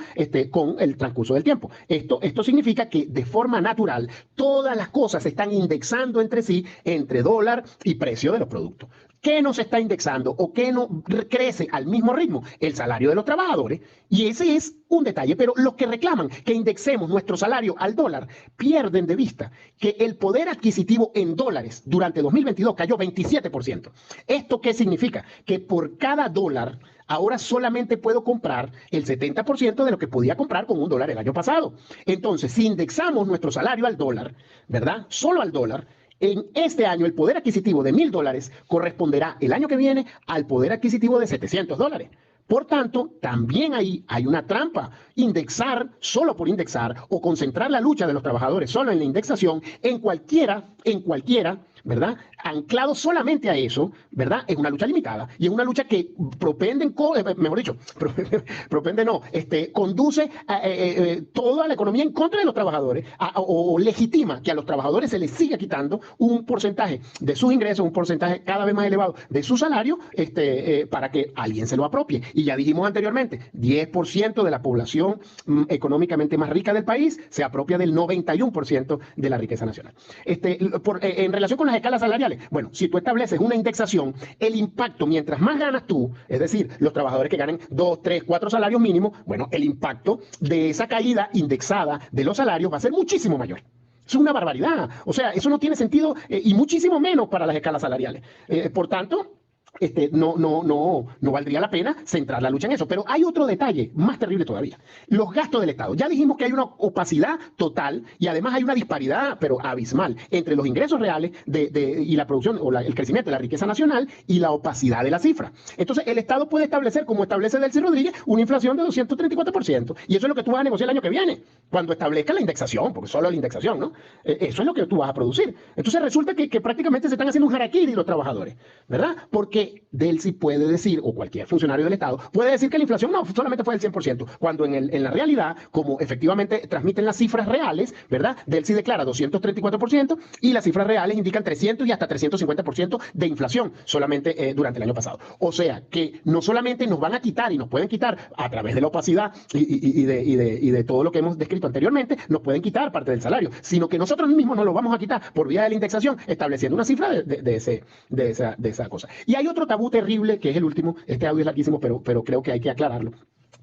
con el transcurso del tiempo. Esto significa que de forma natural todas las cosas se están indexando entre sí, entre dólar y precio de los productos. ¿Qué no se está indexando o qué no crece al mismo ritmo? El salario de los trabajadores. Y ese es un detalle. Pero los que reclaman que indexemos nuestro salario al dólar pierden de vista que el poder adquisitivo en dólares durante 2022 cayó 27%. ¿Esto qué significa? Que por cada dólar ahora solamente puedo comprar el 70% de lo que podía comprar con $1 el año pasado. Entonces, si indexamos nuestro salario al dólar, ¿verdad? Solo al dólar. En este año el poder adquisitivo de $1.000 corresponderá el año que viene al poder adquisitivo de $700. Por tanto, también ahí hay una trampa. Indexar solo por indexar o concentrar la lucha de los trabajadores solo en la indexación, en cualquiera, ¿verdad? Anclado solamente a eso, ¿verdad? Es una lucha limitada y es una lucha que conduce toda la economía en contra de los trabajadores o legitima que a los trabajadores se les siga quitando un porcentaje de sus ingresos, un porcentaje cada vez más elevado de su salario para que alguien se lo apropie. Y ya dijimos anteriormente, 10% de la población económicamente más rica del país se apropia del 91% de la riqueza nacional. En relación con las escalas salariales, bueno, si tú estableces una indexación, el impacto, mientras más ganas tú, es decir, los trabajadores que ganen 2, 3, 4 salarios mínimos, bueno, el impacto de esa caída indexada de los salarios va a ser muchísimo mayor. Es una barbaridad. O sea, eso no tiene sentido y muchísimo menos para las escalas salariales. Por tanto, no valdría la pena centrar la lucha en eso. Pero hay otro detalle más terrible todavía. Los gastos del Estado. Ya dijimos que hay una opacidad total y además hay una disparidad, pero abismal, entre los ingresos reales y la producción o el crecimiento de la riqueza nacional y la opacidad de la cifra. Entonces, el Estado puede establecer, como establece Delcy Rodríguez, una inflación de 234%. Y eso es lo que tú vas a negociar el año que viene, cuando establezca la indexación, porque solo la indexación, ¿no? Eso es lo que tú vas a producir. Entonces, resulta que prácticamente se están haciendo un harakiri los trabajadores, ¿verdad? Porque Delcy puede decir, o cualquier funcionario del Estado, puede decir que la inflación no solamente fue del 100%, cuando en la realidad, como efectivamente transmiten las cifras reales, ¿verdad? Delcy declara 234% y las cifras reales indican 300 y hasta 350% de inflación solamente durante el año pasado. O sea, que no solamente nos van a quitar y nos pueden quitar a través de la opacidad y de todo lo que hemos descrito anteriormente, nos pueden quitar parte del salario, sino que nosotros mismos nos lo vamos a quitar por vía de la indexación, estableciendo una cifra de esa cosa. Y hay otro tabú terrible, que es el último. Este audio es larguísimo, pero creo que hay que aclararlo,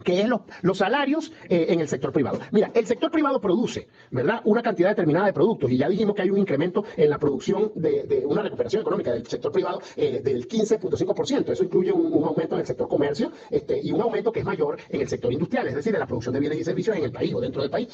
que es los salarios en el sector privado. Mira, el sector privado produce, ¿verdad?, una cantidad determinada de productos, y ya dijimos que hay un incremento en la producción de una recuperación económica del sector privado del 15.5%. Eso incluye un aumento en el sector comercio y un aumento que es mayor en el sector industrial, es decir, en la producción de bienes y servicios en el país o dentro del país.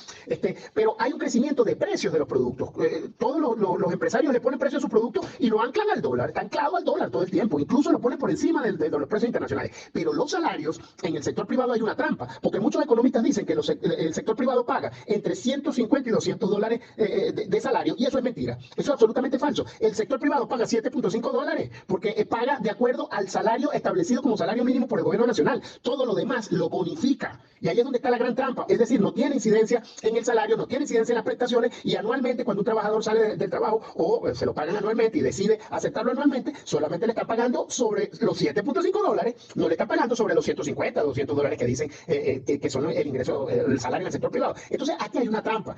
Pero hay un crecimiento de precios de los productos. Todos los empresarios le ponen precio a sus productos y lo anclan al dólar, está anclado al dólar todo el tiempo, incluso lo ponen por encima de los precios internacionales. Pero los salarios en el sector privado hay una una trampa, porque muchos economistas dicen que el sector privado paga entre 150 y $200 de salario, y eso es mentira, eso es absolutamente falso. El sector privado paga $7.5 porque paga de acuerdo al salario establecido como salario mínimo por el gobierno nacional. Todo lo demás lo bonifica, y ahí es donde está la gran trampa, es decir, no tiene incidencia en el salario, no tiene incidencia en las prestaciones, y anualmente cuando un trabajador sale del trabajo o se lo pagan anualmente y decide aceptarlo anualmente, solamente le está pagando sobre los $7.5, no le está pagando sobre los 150, $200 que dicen que son el ingreso, el salario en el sector privado. Entonces aquí hay una trampa,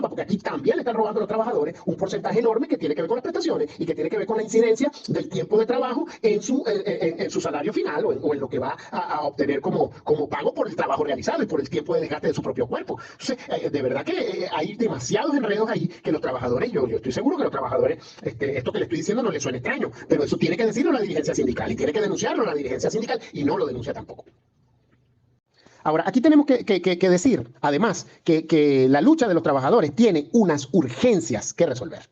porque aquí también le están robando a los trabajadores un porcentaje enorme que tiene que ver con las prestaciones y que tiene que ver con la incidencia del tiempo de trabajo en su salario final o en lo que va a obtener como pago por el trabajo realizado y por el tiempo de desgaste de su propio cuerpo. Entonces, de verdad que hay demasiados enredos ahí que los trabajadores, yo estoy seguro que los trabajadores, esto que le estoy diciendo no les suena extraño, pero eso tiene que decirlo la dirigencia sindical y tiene que denunciarlo la dirigencia sindical y no lo denuncia tampoco. Ahora, aquí tenemos que decir, además, que la lucha de los trabajadores tiene unas urgencias que resolver.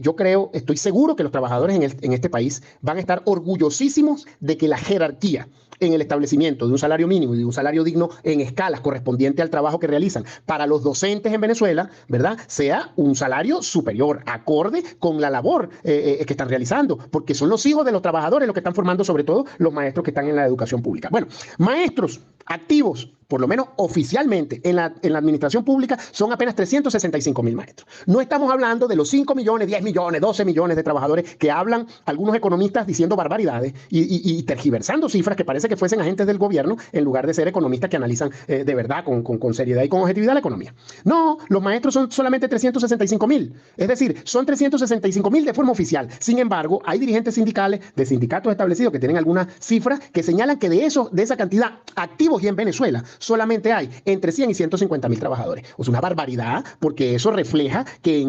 Yo creo, estoy seguro que los trabajadores en este país van a estar orgullosísimos de que la jerarquía en el establecimiento de un salario mínimo y de un salario digno en escalas correspondiente al trabajo que realizan para los docentes en Venezuela, ¿verdad?, sea un salario superior, acorde con la labor que están realizando, porque son los hijos de los trabajadores los que están formando, sobre todo los maestros que están en la educación pública. Bueno, maestros activos, por lo menos oficialmente, en la administración pública son apenas 365.000 maestros. No estamos hablando de los 5 millones, 10 millones, 12 millones de trabajadores que hablan algunos economistas diciendo barbaridades y tergiversando cifras que parece que fuesen agentes del gobierno en lugar de ser economistas que analizan de verdad con seriedad y con objetividad la economía. No, los maestros son solamente 365.000. Es decir, son 365.000 de forma oficial. Sin embargo, hay dirigentes sindicales de sindicatos establecidos que tienen algunas cifras que señalan que de esa cantidad activos y en Venezuela solamente hay entre 100 y 150.000 trabajadores. O sea, una barbaridad, porque eso refleja que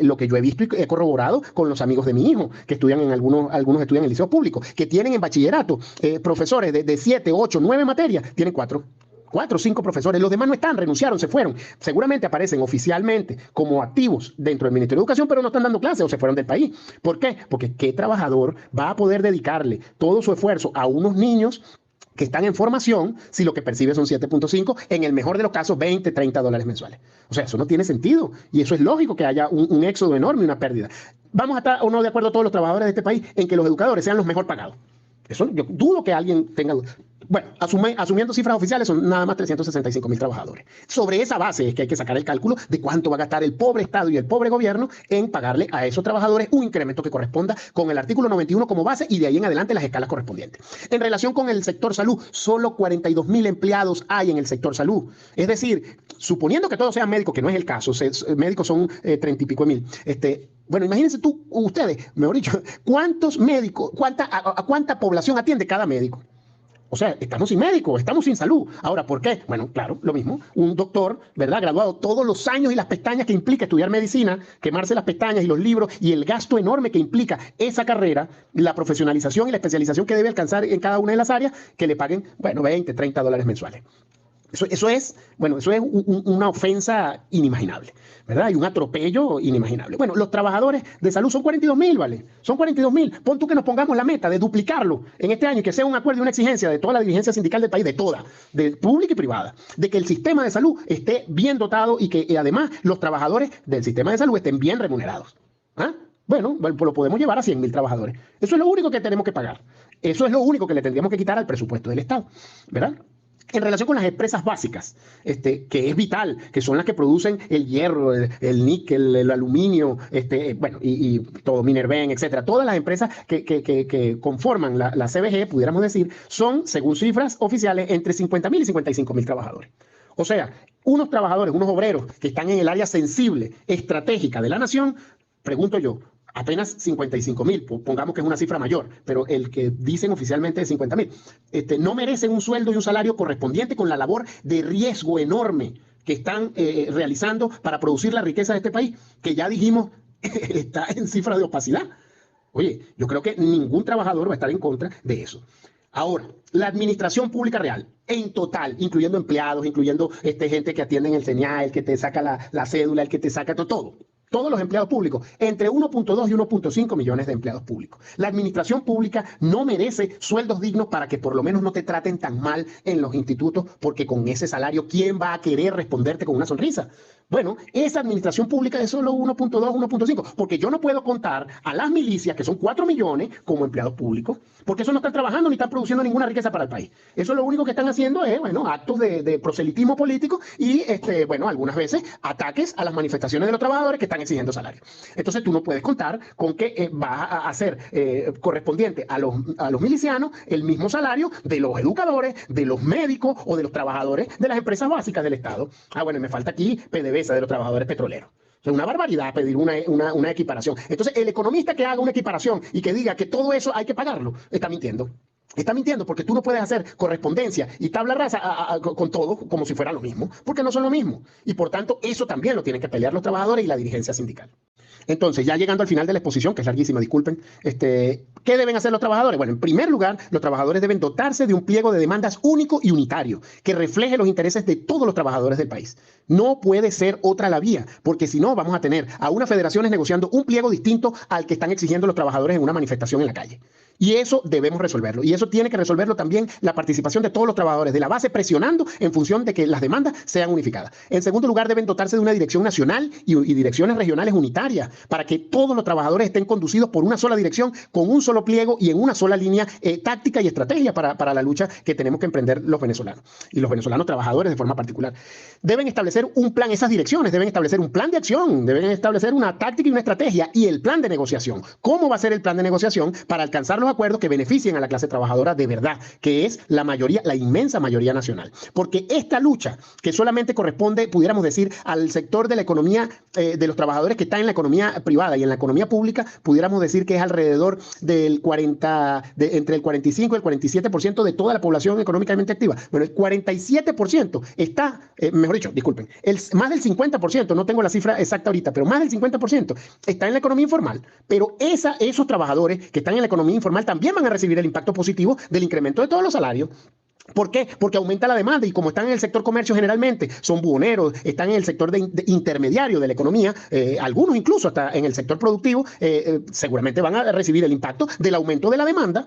lo que yo he visto y he corroborado con los amigos de mi hijo, que estudian en algunos estudian en el liceo público, que tienen en bachillerato profesores de 7, 8, 9 materias, tienen 4 o 5 profesores, los demás no están, renunciaron, se fueron. Seguramente aparecen oficialmente como activos dentro del Ministerio de Educación, pero no están dando clases o se fueron del país. ¿Por qué? Porque ¿qué trabajador va a poder dedicarle todo su esfuerzo a unos niños que están en formación si lo que percibe son 7.5, en el mejor de los casos $20, $30 mensuales? O sea, eso no tiene sentido y eso es lógico que haya un éxodo enorme y una pérdida. ¿Vamos a estar o no de acuerdo todos los trabajadores de este país en que los educadores sean los mejor pagados? Eso yo dudo que alguien tenga duda. Bueno, asumiendo cifras oficiales, son nada más 365.000 trabajadores. Sobre esa base es que hay que sacar el cálculo de cuánto va a gastar el pobre Estado y el pobre gobierno en pagarle a esos trabajadores un incremento que corresponda con el artículo 91 como base y de ahí en adelante las escalas correspondientes. En relación con el sector salud, solo 42.000 empleados hay en el sector salud. Es decir, suponiendo que todos sean médicos, que no es el caso, médicos son 30 y pico mil. Bueno, imagínense ustedes, mejor dicho, ¿cuántos médicos, cuánta población atiende cada médico? O sea, estamos sin médicos, estamos sin salud. Ahora, ¿por qué? Bueno, claro, lo mismo. Un doctor, ¿verdad?, graduado todos los años y las pestañas que implica estudiar medicina, quemarse las pestañas y los libros y el gasto enorme que implica esa carrera, la profesionalización y la especialización que debe alcanzar en cada una de las áreas, que le paguen, bueno, $20, $30 mensuales. Eso es una ofensa inimaginable, ¿verdad? Y un atropello inimaginable. Bueno, los trabajadores de salud son 42.000, ¿vale? Son 42.000. Pon tú que nos pongamos la meta de duplicarlo en este año y que sea un acuerdo y una exigencia de toda la dirigencia sindical del país, de toda, de pública y privada, de que el sistema de salud esté bien dotado y que además los trabajadores del sistema de salud estén bien remunerados. ¿Ah? Bueno, lo podemos llevar a 100.000 trabajadores. Eso es lo único que tenemos que pagar. Eso es lo único que le tendríamos que quitar al presupuesto del Estado, ¿verdad? En relación con las empresas básicas, que es vital, que son las que producen el hierro, el níquel, el aluminio, bueno, y todo, Minerven, etcétera. Todas las empresas que conforman la CBG, pudiéramos decir, son, según cifras oficiales, entre 50.000 y 55.000 trabajadores. O sea, unos trabajadores, unos obreros que están en el área sensible, estratégica de la nación, pregunto yo, apenas 55.000, pongamos que es una cifra mayor, pero el que dicen oficialmente es 50.000, no merecen un sueldo y un salario correspondiente con la labor de riesgo enorme que están realizando para producir la riqueza de este país, que ya dijimos está en cifras de opacidad. Oye, yo creo que ningún trabajador va a estar en contra de eso. Ahora, la administración pública real, en total, incluyendo empleados, incluyendo gente que atiende en el CENIAL, el que te saca la cédula, el que te saca todo. todos los empleados públicos, entre 1.2 y 1.5 millones de empleados públicos. La administración pública no merece sueldos dignos para que por lo menos no te traten tan mal en los institutos, porque con ese salario, ¿quién va a querer responderte con una sonrisa? Bueno, esa administración pública es solo 1.2, 1.5, porque yo no puedo contar a las milicias, que son 4 millones, como empleados públicos, porque eso no están trabajando ni están produciendo ninguna riqueza para el país. Eso lo único que están haciendo es, bueno, actos de proselitismo político y, bueno, algunas veces ataques a las manifestaciones de los trabajadores que están exigiendo salario. Entonces tú no puedes contar con que va a ser correspondiente a los milicianos el mismo salario de los educadores, de los médicos o de los trabajadores de las empresas básicas del Estado. Bueno, me falta aquí PDVSA de los trabajadores petroleros. Es una barbaridad pedir una equiparación. Entonces, el economista que haga una equiparación y que diga que todo eso hay que pagarlo, está mintiendo. Está mintiendo porque tú no puedes hacer correspondencia y tabla rasa con todo como si fuera lo mismo, porque no son lo mismo. Y por tanto, eso también lo tienen que pelear los trabajadores y la dirigencia sindical. Entonces, ya llegando al final de la exposición, que es larguísima, disculpen, ¿qué deben hacer los trabajadores? Bueno, en primer lugar, los trabajadores deben dotarse de un pliego de demandas único y unitario, que refleje los intereses de todos los trabajadores del país. No puede ser otra la vía, porque si no, vamos a tener a unas federaciones negociando un pliego distinto al que están exigiendo los trabajadores en una manifestación en la calle. Y eso debemos resolverlo. Y eso tiene que resolverlo también la participación de todos los trabajadores de la base, presionando en función de que las demandas sean unificadas. En segundo lugar, deben dotarse de una dirección nacional y direcciones regionales unitarias para que todos los trabajadores estén conducidos por una sola dirección, con un solo pliego y en una sola línea táctica y estrategia para la lucha que tenemos que emprender los venezolanos. Y los venezolanos trabajadores de forma particular. Deben establecer un plan, esas direcciones deben establecer un plan de acción, deben establecer una táctica y una estrategia y el plan de negociación. ¿Cómo va a ser el plan de negociación para alcanzar los acuerdos que beneficien a la clase trabajadora de verdad, que es la mayoría, la inmensa mayoría nacional? Porque esta lucha, que solamente corresponde, pudiéramos decir, al sector de la economía, de los trabajadores que están en la economía privada y en la economía pública, pudiéramos decir que es alrededor del entre el 45 y el 47% de toda la población económicamente activa. Bueno, el 47% está, mejor dicho, disculpen, más del 50%, no tengo la cifra exacta ahorita, pero más del 50% está en la economía informal. Pero esos trabajadores que están en la economía informal también van a recibir el impacto positivo del incremento de todos los salarios. ¿Por qué? Porque aumenta la demanda y como están en el sector comercio generalmente, son buhoneros, están en el sector de intermediario de la economía, algunos incluso hasta en el sector productivo, seguramente van a recibir el impacto del aumento de la demanda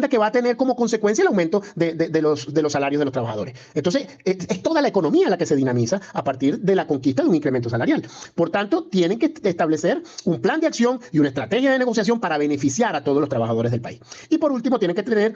que va a tener como consecuencia el aumento de los salarios de los trabajadores. Entonces, es toda la economía la que se dinamiza a partir de la conquista de un incremento salarial. Por tanto, tienen que establecer un plan de acción y una estrategia de negociación para beneficiar a todos los trabajadores del país. Y por último, tienen que tener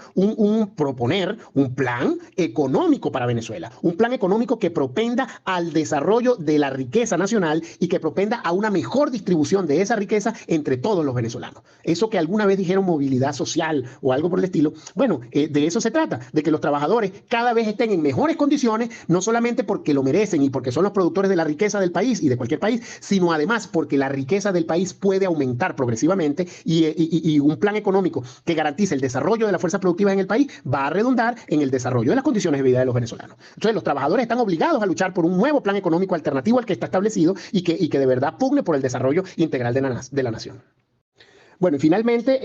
proponer un plan económico para Venezuela, un plan económico que propenda al desarrollo de la riqueza nacional y que propenda a una mejor distribución de esa riqueza entre todos los venezolanos. Eso que alguna vez dijeron movilidad social o algo por el estilo, bueno, de eso se trata, de que los trabajadores cada vez estén en mejores condiciones, no solamente porque lo merecen y porque son los productores de la riqueza del país y de cualquier país, sino además porque la riqueza del país puede aumentar progresivamente y un plan económico que garantice el desarrollo de las fuerzas productivas en el país va a redundar en el desarrollo de las condiciones de vida de los venezolanos. Entonces, los trabajadores están obligados a luchar por un nuevo plan económico alternativo al que está establecido y que de verdad pugne por el desarrollo integral de la nación. Bueno, y finalmente,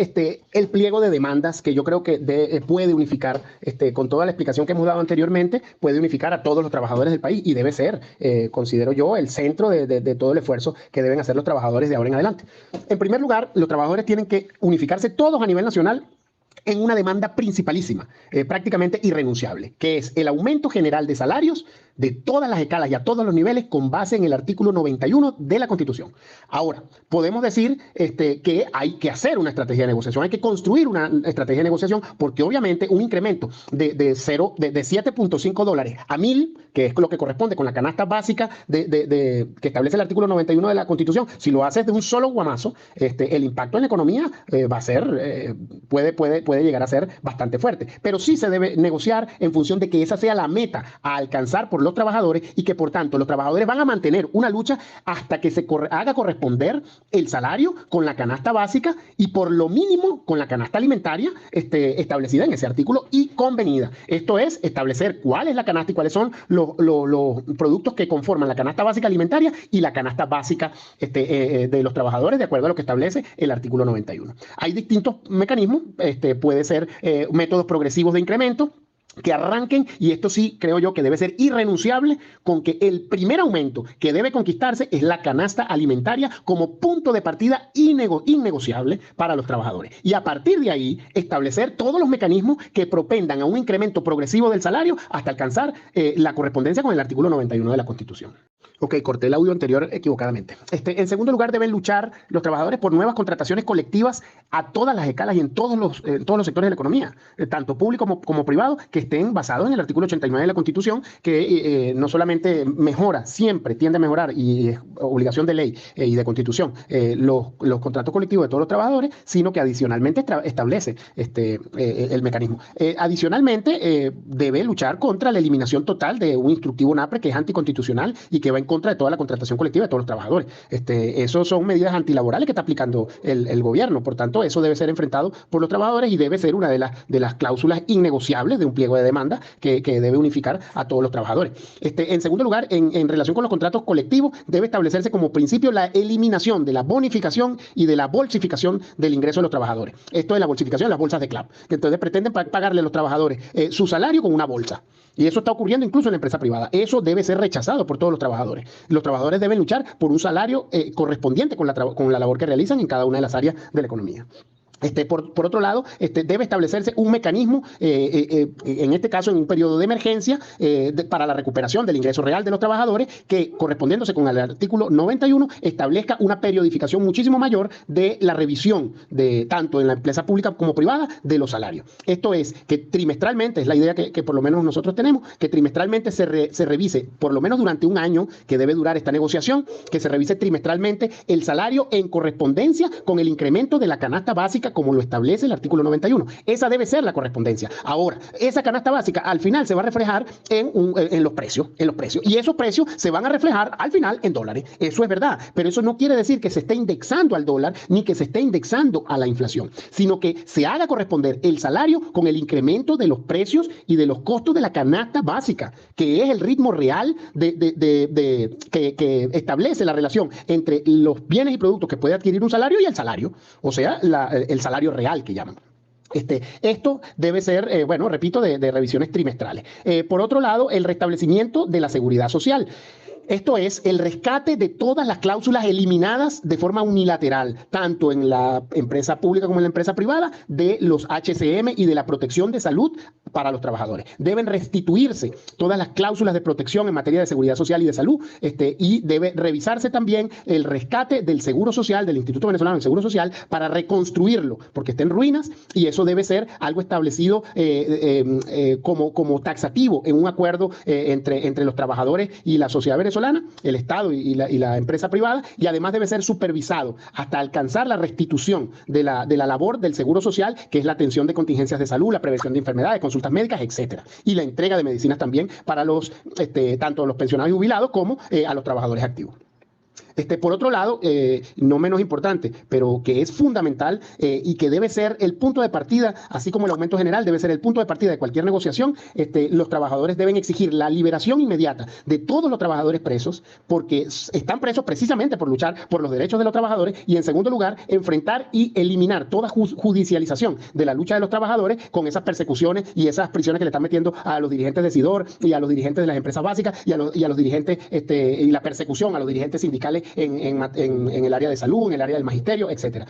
el pliego de demandas, que yo creo que puede unificar, con toda la explicación que hemos dado anteriormente, puede unificar a todos los trabajadores del país y debe ser, considero yo, el centro de todo el esfuerzo que deben hacer los trabajadores de ahora en adelante. En primer lugar, los trabajadores tienen que unificarse todos a nivel nacional en una demanda principalísima, prácticamente irrenunciable, que es el aumento general de salarios de todas las escalas y a todos los niveles con base en el artículo 91 de la Constitución. Ahora, podemos decir que hay que hacer una estrategia de negociación, hay que construir una estrategia de negociación, porque obviamente un incremento de 7.5 dólares a 1.000, que es lo que corresponde con la canasta básica que establece el artículo 91 de la Constitución, si lo haces de un solo guamazo, el impacto en la economía va a ser, puede llegar a ser bastante fuerte. Pero sí se debe negociar en función de que esa sea la meta a alcanzar por los trabajadores y que por tanto los trabajadores van a mantener una lucha hasta que se haga corresponder el salario con la canasta básica y por lo mínimo con la canasta alimentaria establecida en ese artículo y convenida. Esto es establecer cuál es la canasta y cuáles son los productos que conforman la canasta básica alimentaria y la canasta básica de los trabajadores de acuerdo a lo que establece el artículo 91. Hay distintos mecanismos, puede ser métodos progresivos de incremento, que arranquen, y esto sí creo yo que debe ser irrenunciable, con que el primer aumento que debe conquistarse es la canasta alimentaria como punto de partida innegociable para los trabajadores. Y a partir de ahí, establecer todos los mecanismos que propendan a un incremento progresivo del salario hasta alcanzar la correspondencia con el artículo 91 de la Constitución. Ok, corté el audio anterior equivocadamente. En segundo lugar, deben luchar los trabajadores por nuevas contrataciones colectivas a todas las escalas y en todos los sectores de la economía, tanto público como privado, que estén basados en el artículo 89 de la Constitución, que no solamente mejora, siempre tiende a mejorar, y es obligación de ley y de Constitución, los contratos colectivos de todos los trabajadores, sino que adicionalmente establece el mecanismo. Adicionalmente, debe luchar contra la eliminación total de un instructivo NAPRE que es anticonstitucional y que va en contra de toda la contratación colectiva de todos los trabajadores. Eso son medidas antilaborales que está aplicando el gobierno. Por tanto, eso debe ser enfrentado por los trabajadores y debe ser una de las cláusulas innegociables de un pliego de demanda que debe unificar a todos los trabajadores. En segundo lugar, en relación con los contratos colectivos, debe establecerse como principio la eliminación de la bonificación y de la bolsificación del ingreso de los trabajadores. Esto es la bolsificación de las bolsas de CLAP, que entonces pretenden pagarle a los trabajadores su salario con una bolsa. Y eso está ocurriendo incluso en la empresa privada. Eso debe ser rechazado por todos los trabajadores. Los trabajadores deben luchar por un salario correspondiente con la labor que realizan en cada una de las áreas de la economía. Por otro lado, debe establecerse un mecanismo, en este caso en un periodo de emergencia, para la recuperación del ingreso real de los trabajadores, que correspondiéndose con el artículo 91 establezca una periodificación muchísimo mayor de la revisión, tanto en la empresa pública como privada, de los salarios. Esto es que trimestralmente, es la idea que por lo menos nosotros tenemos, que trimestralmente se revise, por lo menos durante un año que debe durar esta negociación, que se revise trimestralmente el salario en correspondencia con el incremento de la canasta básica como lo establece el artículo 91. Esa debe ser la correspondencia. Ahora, esa canasta básica al final se va a reflejar en los precios, y esos precios se van a reflejar al final en dólares. Eso es verdad, pero eso no quiere decir que se esté indexando al dólar ni que se esté indexando a la inflación, sino que se haga corresponder el salario con el incremento de los precios y de los costos de la canasta básica, que es el ritmo real que establece la relación entre los bienes y productos que puede adquirir un salario y el salario, o sea, el salario real que llaman. Esto debe ser, bueno, repito, de revisiones trimestrales. Por otro lado, el restablecimiento de la seguridad social. Esto es el rescate de todas las cláusulas eliminadas de forma unilateral, tanto en la empresa pública como en la empresa privada, de los HCM y de la protección de salud para los trabajadores. Deben restituirse todas las cláusulas de protección en materia de seguridad social y de salud, y debe revisarse también el rescate del Seguro Social, del Instituto Venezolano del Seguro Social, para reconstruirlo, porque está en ruinas, y eso debe ser algo establecido como taxativo en un acuerdo entre los trabajadores y la sociedad venezolana, el Estado y la empresa privada, y además debe ser supervisado hasta alcanzar la restitución de la labor del Seguro Social, que es la atención de contingencias de salud, la prevención de enfermedades, consultas médicas, etcétera, y la entrega de medicinas también para tanto los pensionados y jubilados como a los trabajadores activos. Por otro lado, no menos importante, pero que es fundamental y que debe ser el punto de partida, así como el aumento general debe ser el punto de partida de cualquier negociación, los trabajadores deben exigir la liberación inmediata de todos los trabajadores presos, porque están presos precisamente por luchar por los derechos de los trabajadores, y en segundo lugar, enfrentar y eliminar toda judicialización de la lucha de los trabajadores con esas persecuciones y esas prisiones que le están metiendo a los dirigentes de SIDOR y a los dirigentes de las empresas básicas y a los dirigentes, y la persecución a los dirigentes sindicales en el área de salud, en el área del magisterio, etcétera.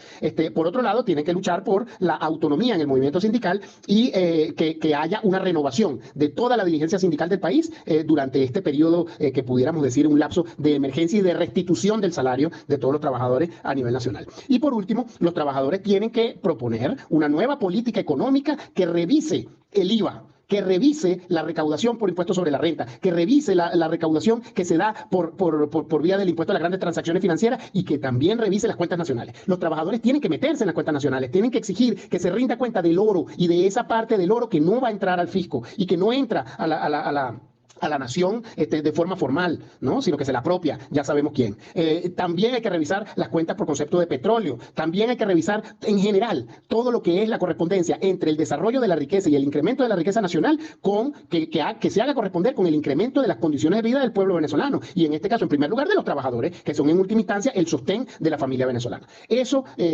Por otro lado, tienen que luchar por la autonomía en el movimiento sindical y que haya una renovación de toda la dirigencia sindical del país durante este periodo que pudiéramos decir un lapso de emergencia y de restitución del salario de todos los trabajadores a nivel nacional. Y por último, los trabajadores tienen que proponer una nueva política económica que revise el IVA, que revise la recaudación por impuestos sobre la renta, que revise la recaudación que se da por vía del impuesto a las grandes transacciones financieras, y que también revise las cuentas nacionales. Los trabajadores tienen que meterse en las cuentas nacionales, tienen que exigir que se rinda cuenta del oro y de esa parte del oro que no va a entrar al fisco y que no entra a a la nación de forma formal, ¿no? Sino que se la apropia, ya sabemos quién. También hay que revisar las cuentas por concepto de petróleo, también hay que revisar en general todo lo que es la correspondencia entre el desarrollo de la riqueza y el incremento de la riqueza nacional con que se haga corresponder con el incremento de las condiciones de vida del pueblo venezolano y en este caso en primer lugar de los trabajadores, que son en última instancia el sostén de la familia venezolana.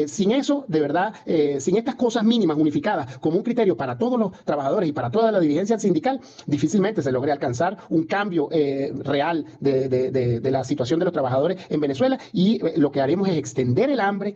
Sin eso, de verdad, sin estas cosas mínimas unificadas como un criterio para todos los trabajadores y para toda la dirigencia sindical, difícilmente se logre alcanzar un cambio real de la situación de los trabajadores en Venezuela y lo que haremos es extender el hambre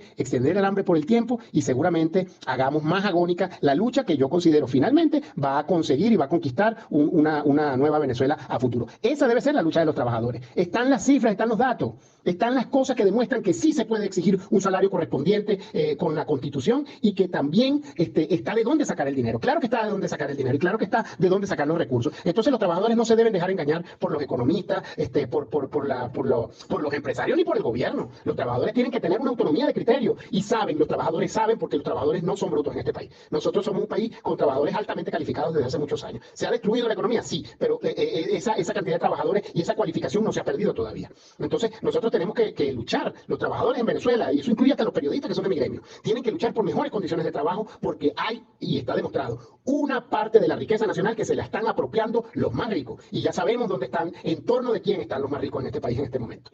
por el tiempo y seguramente hagamos más agónica la lucha que yo considero finalmente va a conseguir y va a conquistar una nueva Venezuela a futuro. Esa debe ser la lucha de los trabajadores. Están las cifras, están los datos, están las cosas que demuestran que sí se puede exigir un salario correspondiente con la Constitución y que también está de dónde sacar el dinero. Claro que está de dónde sacar el dinero y claro que está de dónde sacar los recursos. Entonces los trabajadores no se deben dejar engañar por los economistas, por los empresarios ni por el gobierno. Los trabajadores tienen que tener una autonomía de criterio y los trabajadores saben porque los trabajadores no son brutos en este país. Nosotros somos un país con trabajadores altamente calificados desde hace muchos años. ¿Se ha destruido la economía? Sí, pero esa cantidad de trabajadores y esa cualificación no se ha perdido todavía. Entonces nosotros tenemos que luchar, los trabajadores en Venezuela, y eso incluye hasta los periodistas que son de mi gremio, tienen que luchar por mejores condiciones de trabajo porque hay, y está demostrado, una parte de la riqueza nacional que se la están apropiando los más ricos. Y ya sabemos dónde están, en torno de quién están los más ricos en este país en este momento.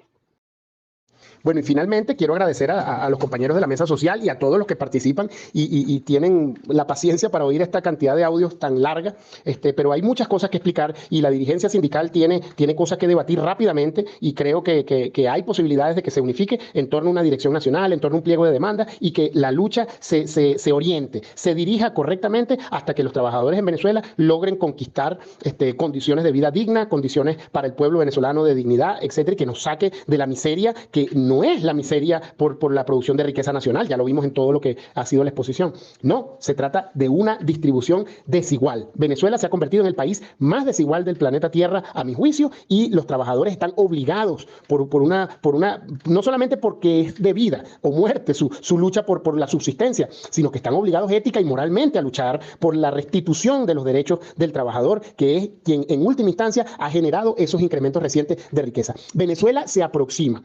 Bueno, y finalmente quiero agradecer a los compañeros de la mesa social y a todos los que participan y tienen la paciencia para oír esta cantidad de audios tan larga, pero hay muchas cosas que explicar y la dirigencia sindical tiene cosas que debatir rápidamente y creo que hay posibilidades de que se unifique en torno a una dirección nacional, en torno a un pliego de demanda y que la lucha se oriente, se dirija correctamente hasta que los trabajadores en Venezuela logren conquistar condiciones de vida digna, condiciones para el pueblo venezolano de dignidad, etcétera, y que nos saque de la miseria que no es la miseria por la producción de riqueza nacional, ya lo vimos en todo lo que ha sido la exposición. No, se trata de una distribución desigual. Venezuela se ha convertido en el país más desigual del planeta Tierra, a mi juicio, y los trabajadores están obligados no solamente porque es de vida o muerte su lucha por la subsistencia, sino que están obligados ética y moralmente a luchar por la restitución de los derechos del trabajador, que es quien en última instancia ha generado esos incrementos recientes de riqueza. Venezuela se aproxima,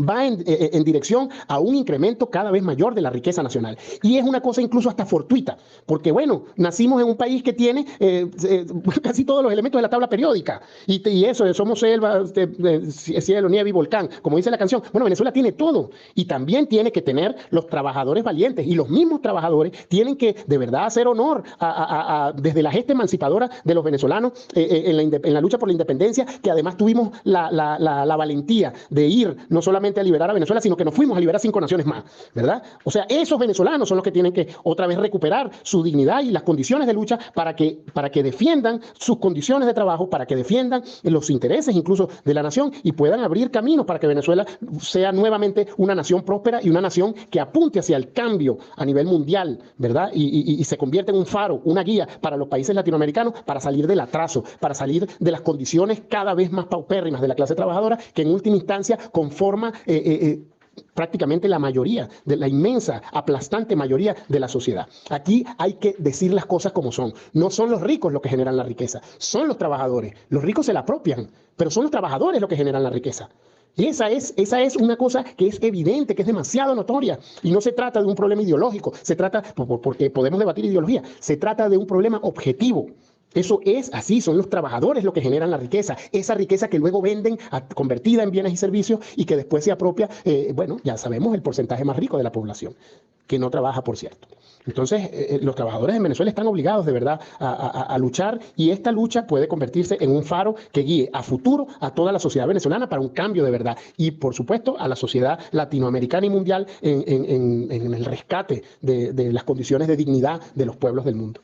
va en dirección a un incremento cada vez mayor de la riqueza nacional. Y es una cosa incluso hasta fortuita, porque bueno, nacimos en un país que tiene casi todos los elementos de la tabla periódica, y eso, somos selva, cielo, nieve y volcán, como dice la canción. Bueno, Venezuela tiene todo, y también tiene que tener los trabajadores valientes, y los mismos trabajadores tienen que de verdad hacer honor desde la gesta emancipadora de los venezolanos en la lucha por la independencia, que además tuvimos la valentía de ir no solamente a liberar a Venezuela, sino que nos fuimos a liberar 5 naciones más, ¿verdad? O sea, esos venezolanos son los que tienen que otra vez recuperar su dignidad y las condiciones de lucha para que defiendan sus condiciones de trabajo, para que defiendan los intereses incluso de la nación y puedan abrir caminos para que Venezuela sea nuevamente una nación próspera y una nación que apunte hacia el cambio a nivel mundial, ¿verdad? Y se convierta en un faro, una guía para los países latinoamericanos para salir del atraso, para salir de las condiciones cada vez más paupérrimas de la clase trabajadora que en última instancia conforma prácticamente la mayoría, de la inmensa, aplastante mayoría de la sociedad. Aquí hay que decir las cosas como son. No son los ricos los que generan la riqueza, son los trabajadores. Los ricos se la apropian, pero son los trabajadores los que generan la riqueza. Y esa es una cosa que es evidente, que es demasiado notoria. Y no se trata de un problema ideológico, se trata, porque podemos debatir ideología, se trata de un problema objetivo. Eso es así, son los trabajadores los que generan la riqueza, esa riqueza que luego venden convertida en bienes y servicios y que después se apropia, bueno, ya sabemos el porcentaje más rico de la población, que no trabaja, por cierto. Entonces, los trabajadores en Venezuela están obligados de verdad a luchar y esta lucha puede convertirse en un faro que guíe a futuro a toda la sociedad venezolana para un cambio de verdad y, por supuesto, a la sociedad latinoamericana y mundial en el rescate de las condiciones de dignidad de los pueblos del mundo.